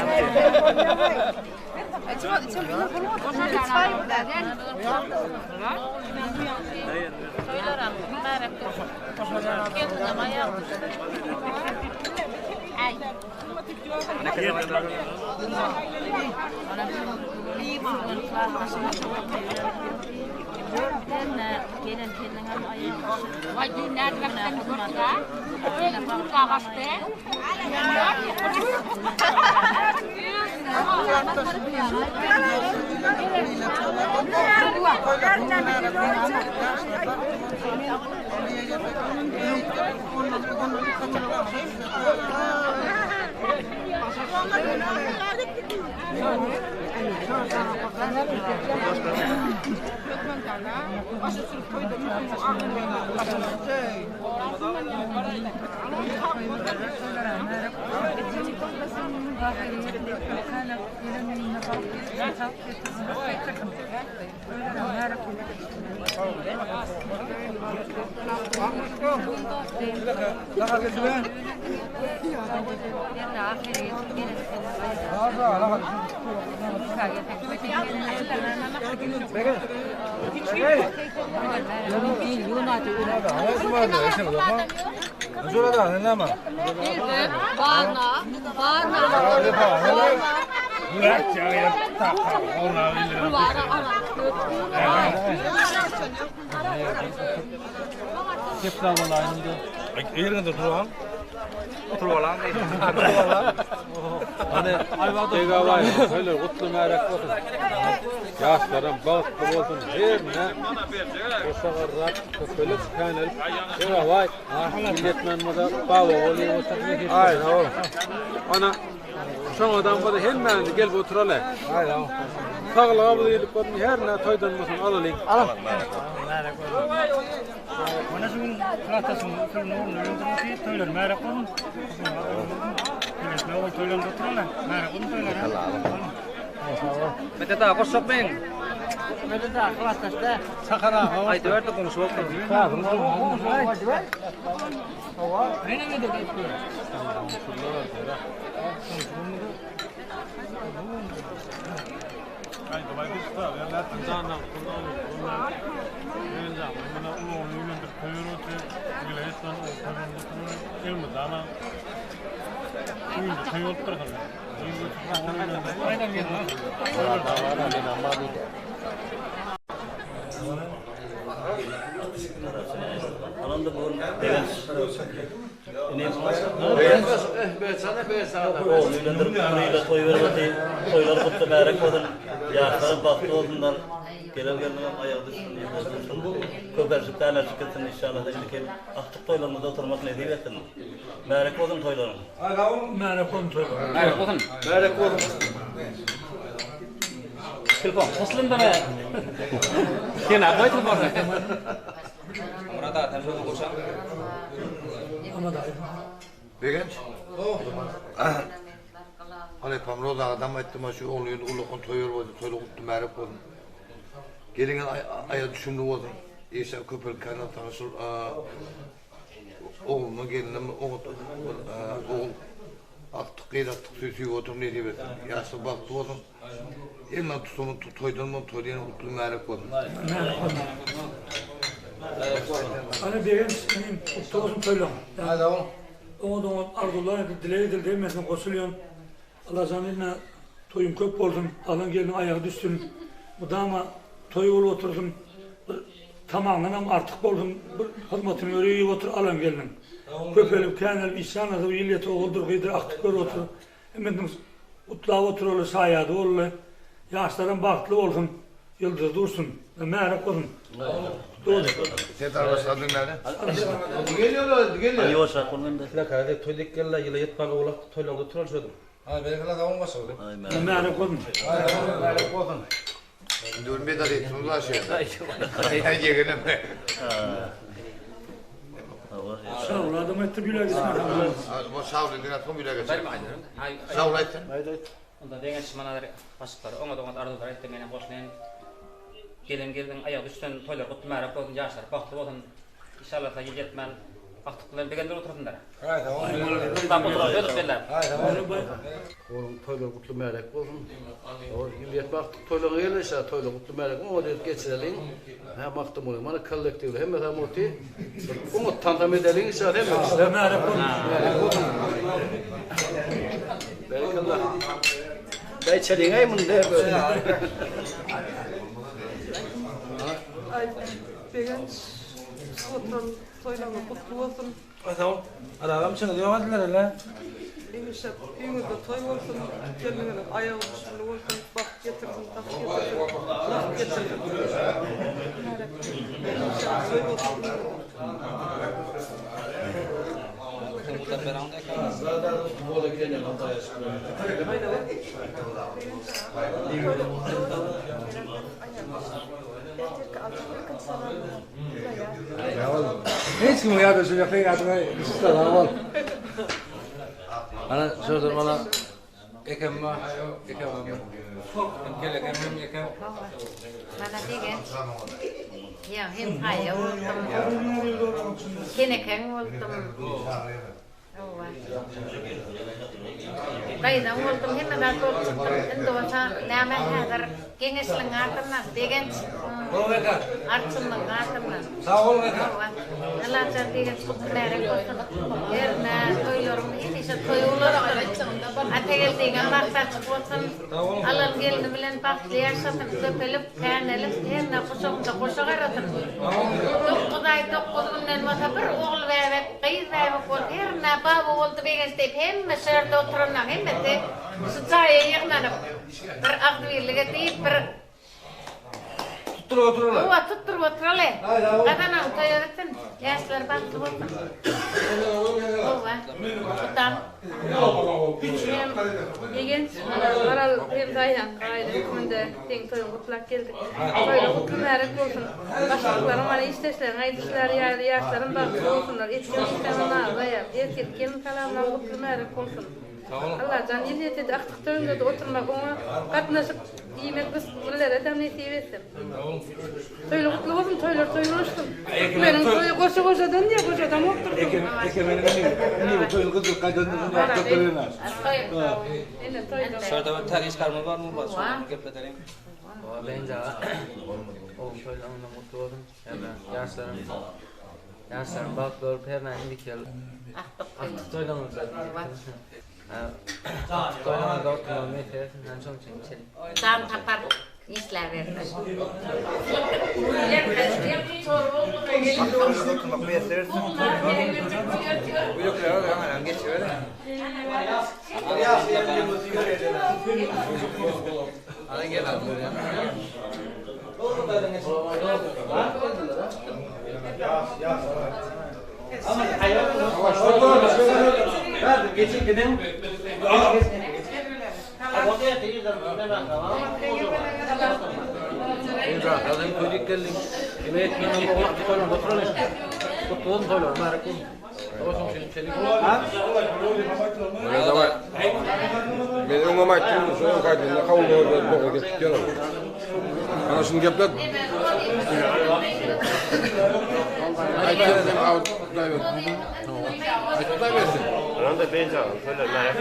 S6: Yerinde duran.
S15: Oturulan değil.
S6: Hani ayvada var. Öyle kutlu merak olsun. Yaşlarım balıklı olsun. Yerine o sagarlar köpelip kanel. Eva vay. Milletmen moda bağlı oluyor. Aynen oğlum. Ana şu adam bana hemen gel oturalım. Aynen. Sağlığa bu yedik bakın her ne toydan mısın alalım. Al.
S10: Mana şunun kratasın filmini öldürmüştü. Toylar merak olun. Ne oldu toylar oturana? Merak olun toylar.
S15: Mete daha koşup ben.
S10: Mete daha klasasta.
S15: Sakara. Ay dört konuşup.
S10: Ne ne dedi?
S6: Haydi bay Gustav, ya latin zaten onlar önce bana ulu yönünde koyuyordu. Güleşten o koyuyordu. Elmi dana. Şimdi koyuyordu kadar. Aynen öyle.
S18: Anında bu degen ne o öylendir burayla toy vermedi toylar kutlu merak olun yaşlar baktı oldular gelen ayağı düşsün köpercik tane çıkırsın inşallah da ilkin aktif toylarımızda oturmak ne diyetin merak olun toylarım
S10: merak olun toylarım
S15: Merak olun.
S6: Merak olun.
S15: Telefon. Taslim da ne? Kena ne telefon? Amrata telefon koşan.
S19: Begenç. Hani pamroda adam ettim şu oluyor ulukun toyur oldu toylu kutlu merak olun. Gelin aya düşündü oldu. İşte köpek kanal tanışır. Oğlum gelinim oğul aktık kıyraktık süsü oturum ne diye yaşlı baktı oldum. Elinden tutumu toydan mı toydan kutlu merak olun.
S10: Hani benim kutlu olsun toylam. Hadi oğlum. Onu arzular dilek edildi mesela koşuluyorum. Allah zannetle toyum köp oldum. Alın gelin ayağı düşsün. Bu dama toy ol oturdum. Tamamen artık oldum. Hizmetimi örüyor otur alın gelin. Köpelim kendim isyan adı illeti oldur kıydır aktıklar otur. Hemen utlağa otur olur sayada olur. Yaşların baktlı olsun. Yıldız dursun. Merak olun. Doğru.
S19: Sen arabasına nerede?
S18: Geliyor. Ali Oşak onun da.
S15: La kayda toydik gella yıla yetmeli olak toylarda oturan şöyle.
S19: Ay ben kala davul basıldı.
S10: Merak olun.
S19: Merak olun. Dönme de değil, sonunda şey. Ay yeğenim.
S10: Sağ ol, adam etti bile gitsin.
S19: Bu sağ ol, dinle tam bile gitsin.
S15: Benim aynen.
S19: Sağ ol ettin.
S15: Onda dengen şımanalar başlıklar. Ona da arzular ettim benim boşlayan. Gelin ayak düşten toylar kutlu merak olun yaşlar baktı olun. İnşallah da yetmen Aktıklar degenler otursunlar.
S20: Hayır, tamam.
S15: Tam oturuyoruz beller.
S20: Hayır, tamam. Oğlum toylar kutlu melek olsun. O milliyet baktı toylar gelirse toylar kutlu melek o deyip geçirelim. Hem baktım onu bana kollektifle hem de moti. Umut tantam edelim inşallah hem de melek olsun. Barakallah. Ben çelingay mı de böyle.
S21: Ay, began oturan toylama kutlu olsun.
S20: Tamam. Adam sana diyor hadiler lan.
S21: İnşallah düğünde toy olsun. Kendine ayağı uçuşlu olsun. Bak getirdim, tak getirdim. Tak getirdim. İnşallah toy olsun.
S20: Hiç kim yardım söyleyecek ne yardım istedim al. Ana sözler bana ekem var, ekem var. Gel ekem ekem.
S2: Bana degen. Ya hem hayır oldum. Keneken oldum. Đây là một trong những là tôi ấn độ sa nam hay là cái nghe là ngã tâm là degen. Artsum là ngã tâm là.
S20: Sao vậy?
S2: Là cho degen sụp nè đấy tôi. Thế là tôi lorong ini sẽ tôi lorong. Anh thấy cái degen mà ta chụp thân. Alal gel nemilen pak liar sa tôi pelip kaya nelip thế là có số cái rồi thân. Tôi có nên mà thằng bữa oğul về cái về một con thế là ba oğul tôi về cái hem mesela oturanlar hem de sıcağıya yakınlar. Bir akdiville değil bir
S20: tuttur otururlar.
S2: O tuttur otururlar. Kadınlar toyartın. Yaşlar baktı bakın. O var. Tutan.
S21: Igen, aral hem dayan kaydı. Şimdi denk toyun kutlak geldik. Böyle kutlu merak olsun. Başlıklarım bana isteseler, aydışlar yaşlarım baktı olsunlar. Etken istemem veya etken kalanlar kutlu merak olsun. Allah can illeti aktık toyunda da oturmak ona katnaşıp yemek biz bunlara temniyet etsin. Toylu kutlu olsun, toylar olsun. Benim toyu koşa döndü ya koşadan oturdu.
S20: Benim toyun kızı kaydındığını yaptırırlar.
S15: Şurada bir tarihi çıkarma var mı? Gepletelim.
S4: Bence oğlum şöyle onunla mutlu oldum. Yaşlarım baklı olup her ne indik yıl. Aktık toylamız zaten. Toylamaz da oturmam yetersin. Ben çok çekim.
S2: Tam tapar işler verir.
S13: Bak bir esersin. Yok ya hemen geçiyor. Hadi gel abi buraya.
S4: Ama hayatım. Hadi geçin gidin.
S20: Zaten çocuk geldi. Yemek yemem okul falan oturalım. Kutluğun toylar merak olun. Olsun şimdi çelik.
S22: Öyle de var. Ben ona maçtım, sonra kaydında kavga boğa gittik yalan. Ana şunu geplet. Aytlarım av davet. Aytlar versin.
S23: Ben de bence şöyle merak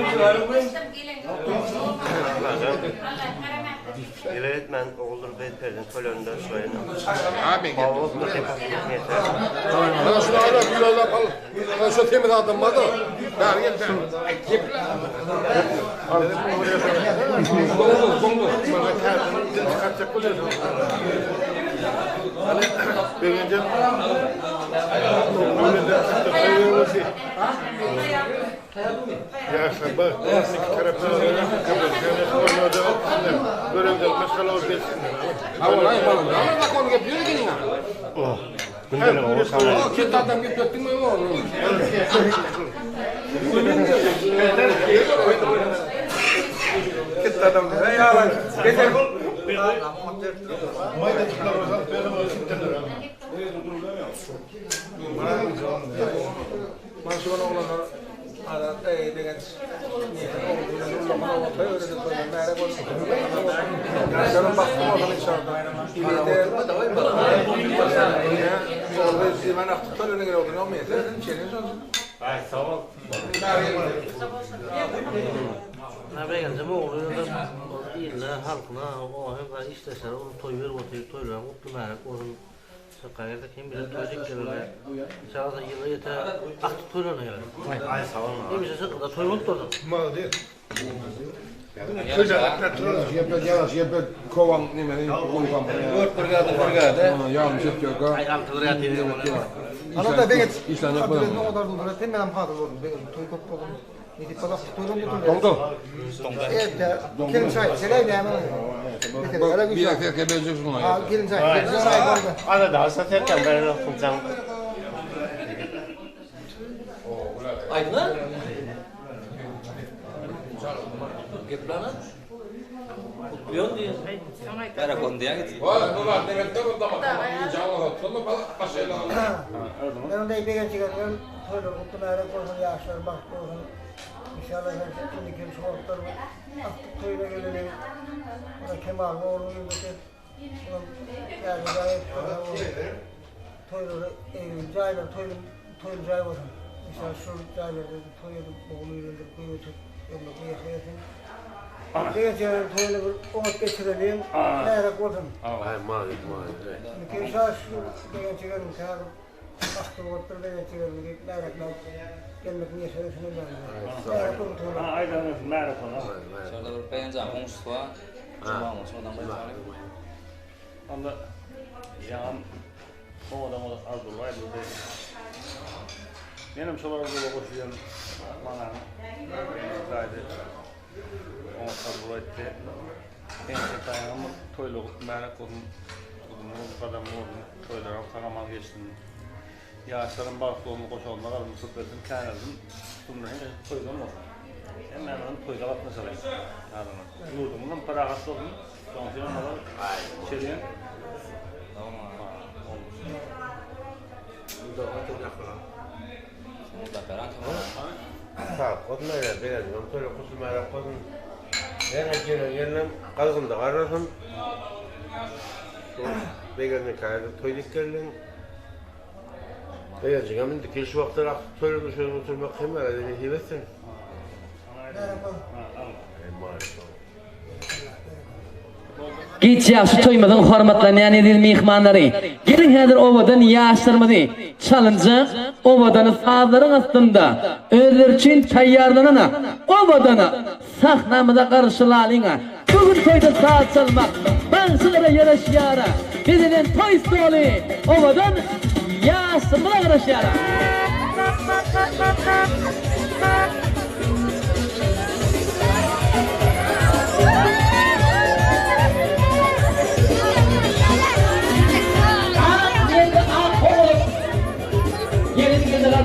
S23: İletmen oğuldur Beyper'in kolonunda soyunu.
S22: Abi gel. Bana şunu ara bir yolla al. Bana şu temiz adam var da. Ver gel. Geplet. Bongo. Bana kaçacak oluyor. Hani beğendim. Ya sabah iki taraftan görevde mesela olsun. Ama hayır bana. Ama bak onu yapıyor ki ne?
S23: Oh. Gündeme o tamam.
S22: O ki adam gittin mi oğlum?
S13: Git adam ya lan. Geçer bu.
S22: Mayda tutlar olsa benim olsun denir.
S13: Manşuvan oğlanlar ada dengan
S22: Ben aktif toylarına göre oturuyorum ama yeter. İçeriye sonsun.
S23: Ay sağ ol.
S10: Ne beğendim oğlum da illa halkına o hem isteseler onu toy verip oturup toylar mutlu merak olsun. Sakayırda kim bilir toyacak gelirler. Çağda yılı yeter aktif toylarına gelir.
S23: Ay sağ ol.
S10: Kimse sıkıda toy unuturdu.
S22: Mal değil. Yapıyor kovan ne kovan. Dört brigade. Yağmış yapıyor.
S10: Ay altı liraya teyze bunu.
S16: Ana da beget.
S22: İşler yapmadım.
S16: Ne kadar dolduruyor? Temel hadır oldu. Beget toy kop oldu. Niti padak toydan bu
S22: Dondu.
S16: Evet. Kelin çay. Selay da hemen.
S22: Bir dakika benziyorsun ona.
S16: Ha gelin çay. Gelin çay oldu.
S23: Ana da hasta terken ben yapacağım.
S4: Aydın? Geplana? Kutluyor diye. Para kondiya git.
S22: Valla bu var demek de bu da bak. Canlı tutma başlayalım.
S16: Ben de beget çıkarıyorum. Toylar kutlu merak olsun yaşlar bak olsun. İnşallah her şimdiki soğuklar var. Aktif toyuna gelelim. Ona Kemal oğlum yıldık. Yani gayet toyları caylar toylu cay olsun. İnşallah şu caylarda toyları oğlu yıldık koyuyoruz. Yıldık yaşayasın. Geçen toyunu bir umut geçirelim. Merak olsun.
S23: Ay maalesef.
S16: Çünkü inşallah şu geçelim. Aktif otur geçelim. Merak gelmek niye söylesin ben.
S23: Aydan merak olsun.
S15: Şurada bir beğeneceğim konusu var. Tamam, sonradan başlayalım.
S23: Onda yağım o adam Abdullah bu. Benim sorularımı koşuyorum. Bana zaydı. O Abdullah etti. Ben çekayım toylu merak olsun. Bu kadar mı toylara karamal geçtim. Yaşların baktığı onu koşalım. Bakalım tutmasın kenardım. Sonra toydan olsun. Hemen onu toyda bakma salayım. Yurdumdan para hasta olsun. Tansiyon içeriye.
S15: Tamam.
S23: Bu da atacak falan.
S15: Mutlaka rahat.
S23: Sağ ol. Koduna ya biraz. Ben toyla kusur merak olsun. Ben acele yerine kalkımda kararım. Begel'in kaydı toyduk gelin. Beyazcık amin de kirş vakti aktif toyla dışarı oturmak hem öyle hibesin.
S4: Geç yaşlı toymadan hormatlanan edil mehmanları. Gelin hazır ovadan yaşlarmady. Çalınca ovadanı sazların astında özler için tayyarlanana ovadana sahnamıza karşılalıyna. Bugün toyda saz çalmak ben sizlere yaraşyara. Bizden toy stoli ovadan yaşlarmıza yaraşyara.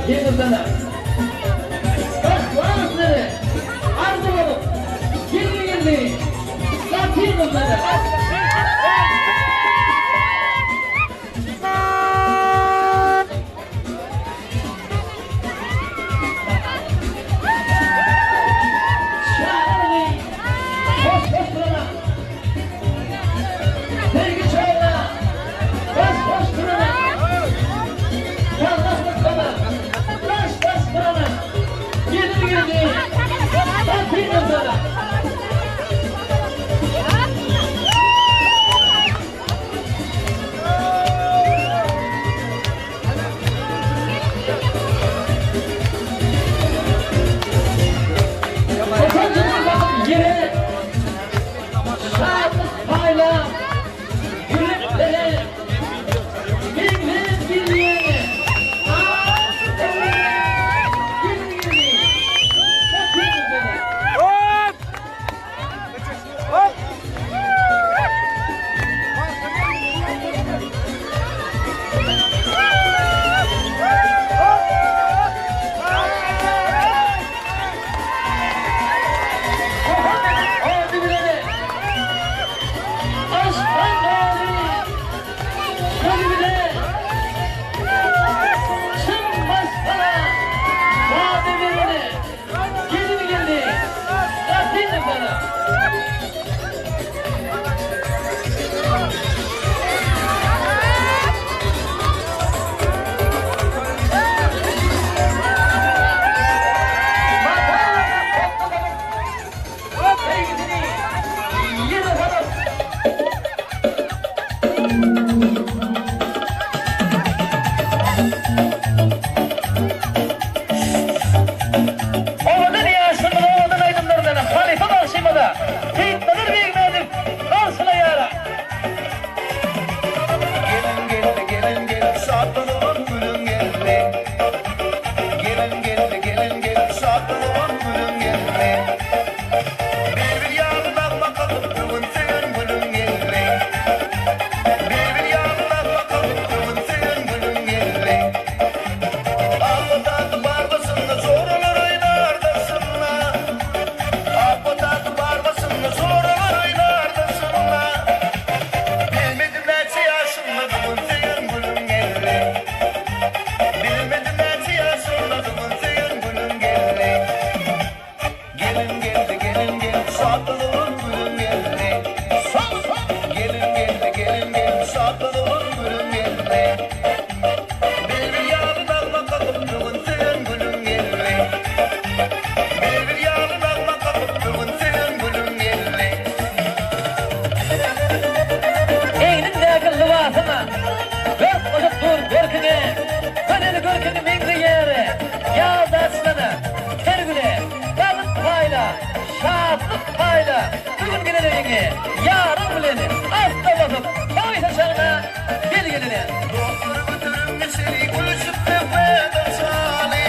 S4: Gelin sana. Bak varlıkları. Arzu olup. Gelin. Satayım sana. Baş durana. Baş durana. ýa-da bugün gelene yarın bilen asta basıp toýda çağına gelgene
S1: doktor götürün meseli gülüşüp tepede çali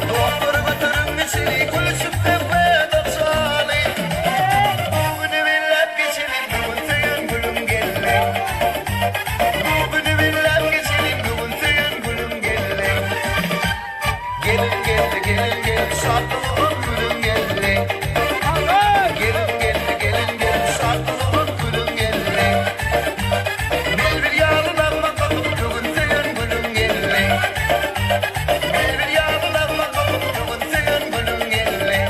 S1: doktor götürün meseli gülüşüp tepede çali bugün evlap geçelim bugün tüyün gülüm gelle bugün evlap geçelim bugün tüyün gülüm gelle gelin geldi gelin geldi şartlı gülüm gelle gelin geldi gelin geldi şartlı gülüm gelle bir yarın alma kapıp bugün tüyün gülüm gelle bir yarın alma kapıp bugün tüyün gülüm gelle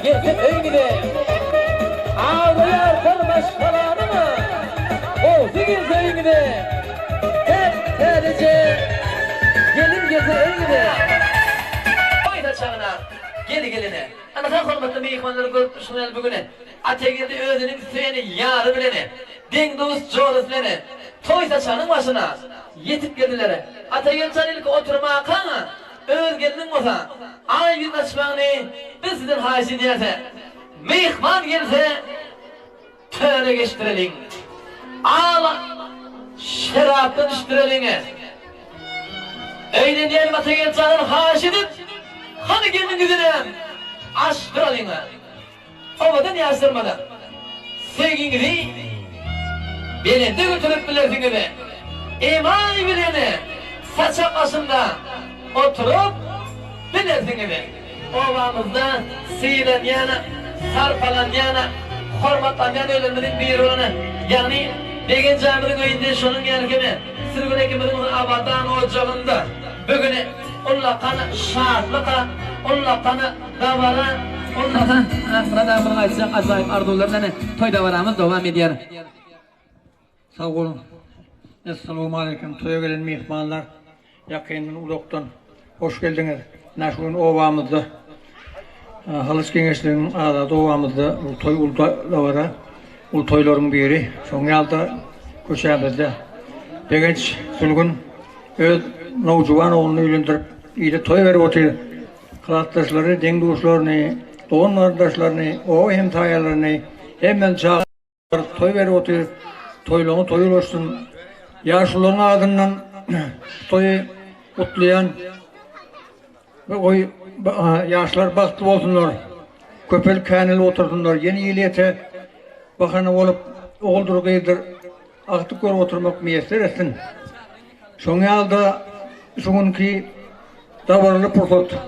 S4: gelse öýgide. Ağlayar sarmaş falanı mı? Olsa gelse öýgide. Hep sadece gelin gelse öýgide. Oyda çağına, geli geline. Ana sen hormatly mehmanlar görüp durşunlar bugüne. Ategildi özünün süýeni ýary bileni. Deň dost joğrus bileni. Toy saçanın başına yetip geldiler. Ategilçan ilk oturmağa öz gelinin olsa ay bir açmağını biz sizden haşi diyerse mehman gelse töre geçtirelim. Ağla şeraptan iştirelim. Öyle diyelim Ategilçan'ın haşidip hani gelinin güzinem aşkıralım. Ovadan yazdırmadan sevginizi beni de götürüp bilirsin gibi imay bileni saçak başında oturup bilirsin gibi ovamızda sıyılan yana sarpalan yana hormatlan yana ölümlerin bir olanı yani Begen Cami'nin öyünde şunun gelgimi Sırgın ekimizin abadan ocağında bugünü onunla kanı şartlıka onunla kanı davara onunla kanı akrada bunu açacak acayip arzularından toy davaramız devam ediyor.
S11: Sağ olun. Esselamu aleyküm. Toya gelen mehmanlar, yakından uzaktan hoş geldiniz. Naşun ovamızda, Halys Kengeşliğinin azadı ovamızda toy ultavara, ultoyların biri. Son yalda köşemizde. Begenç Sülgün öz novjuvan oğlunu öýlendirip ýyly toy berip otyr. Kılatdaşları, deň dostlaryny, doğan kardeşlerini, o hem taýalaryny hemen çağırıp toy berip otyr. Toyluğunu toyul olsun. Yaşlıların adından toyu kutlayan ve oy yaşlar baktı olsunlar. Köpel kaneli otursunlar. Yeni iliyete bakanı olup oğuldur gıydır. Aktık görüp oturmak miyesler etsin. Şoňa alda şoňunki davarlı pursat.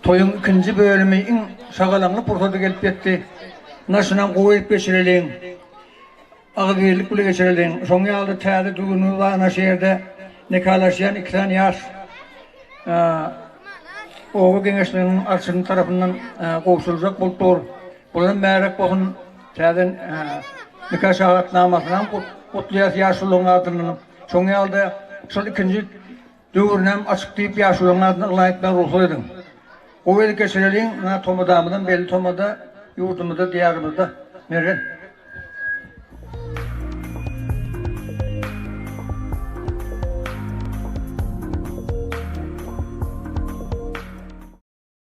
S11: Toyun ikinci bölümü in şagalanlı pursatı gelip yetti. Naşınan koyup geçirelim. Ağabeylik bile geçirelim. Şoňa alda täze düğünü var ana şehirde nikahlaşýan 2 tane ýaş. Oğul Kengeşliğinin arşının tarafından goşuljak boldur. Bulan märak bolsun täze nikah şahatnamasynyň kutlaýas ýaşlygyň adından. Şoňa alda şol ikinji döwürnem açykdyp ýaşlygyň adyny ulaýyplar ruhsat edin. O geçirelim, tomadamydan belli tomada, yurdumuzda, diyarımızda. Merhaba.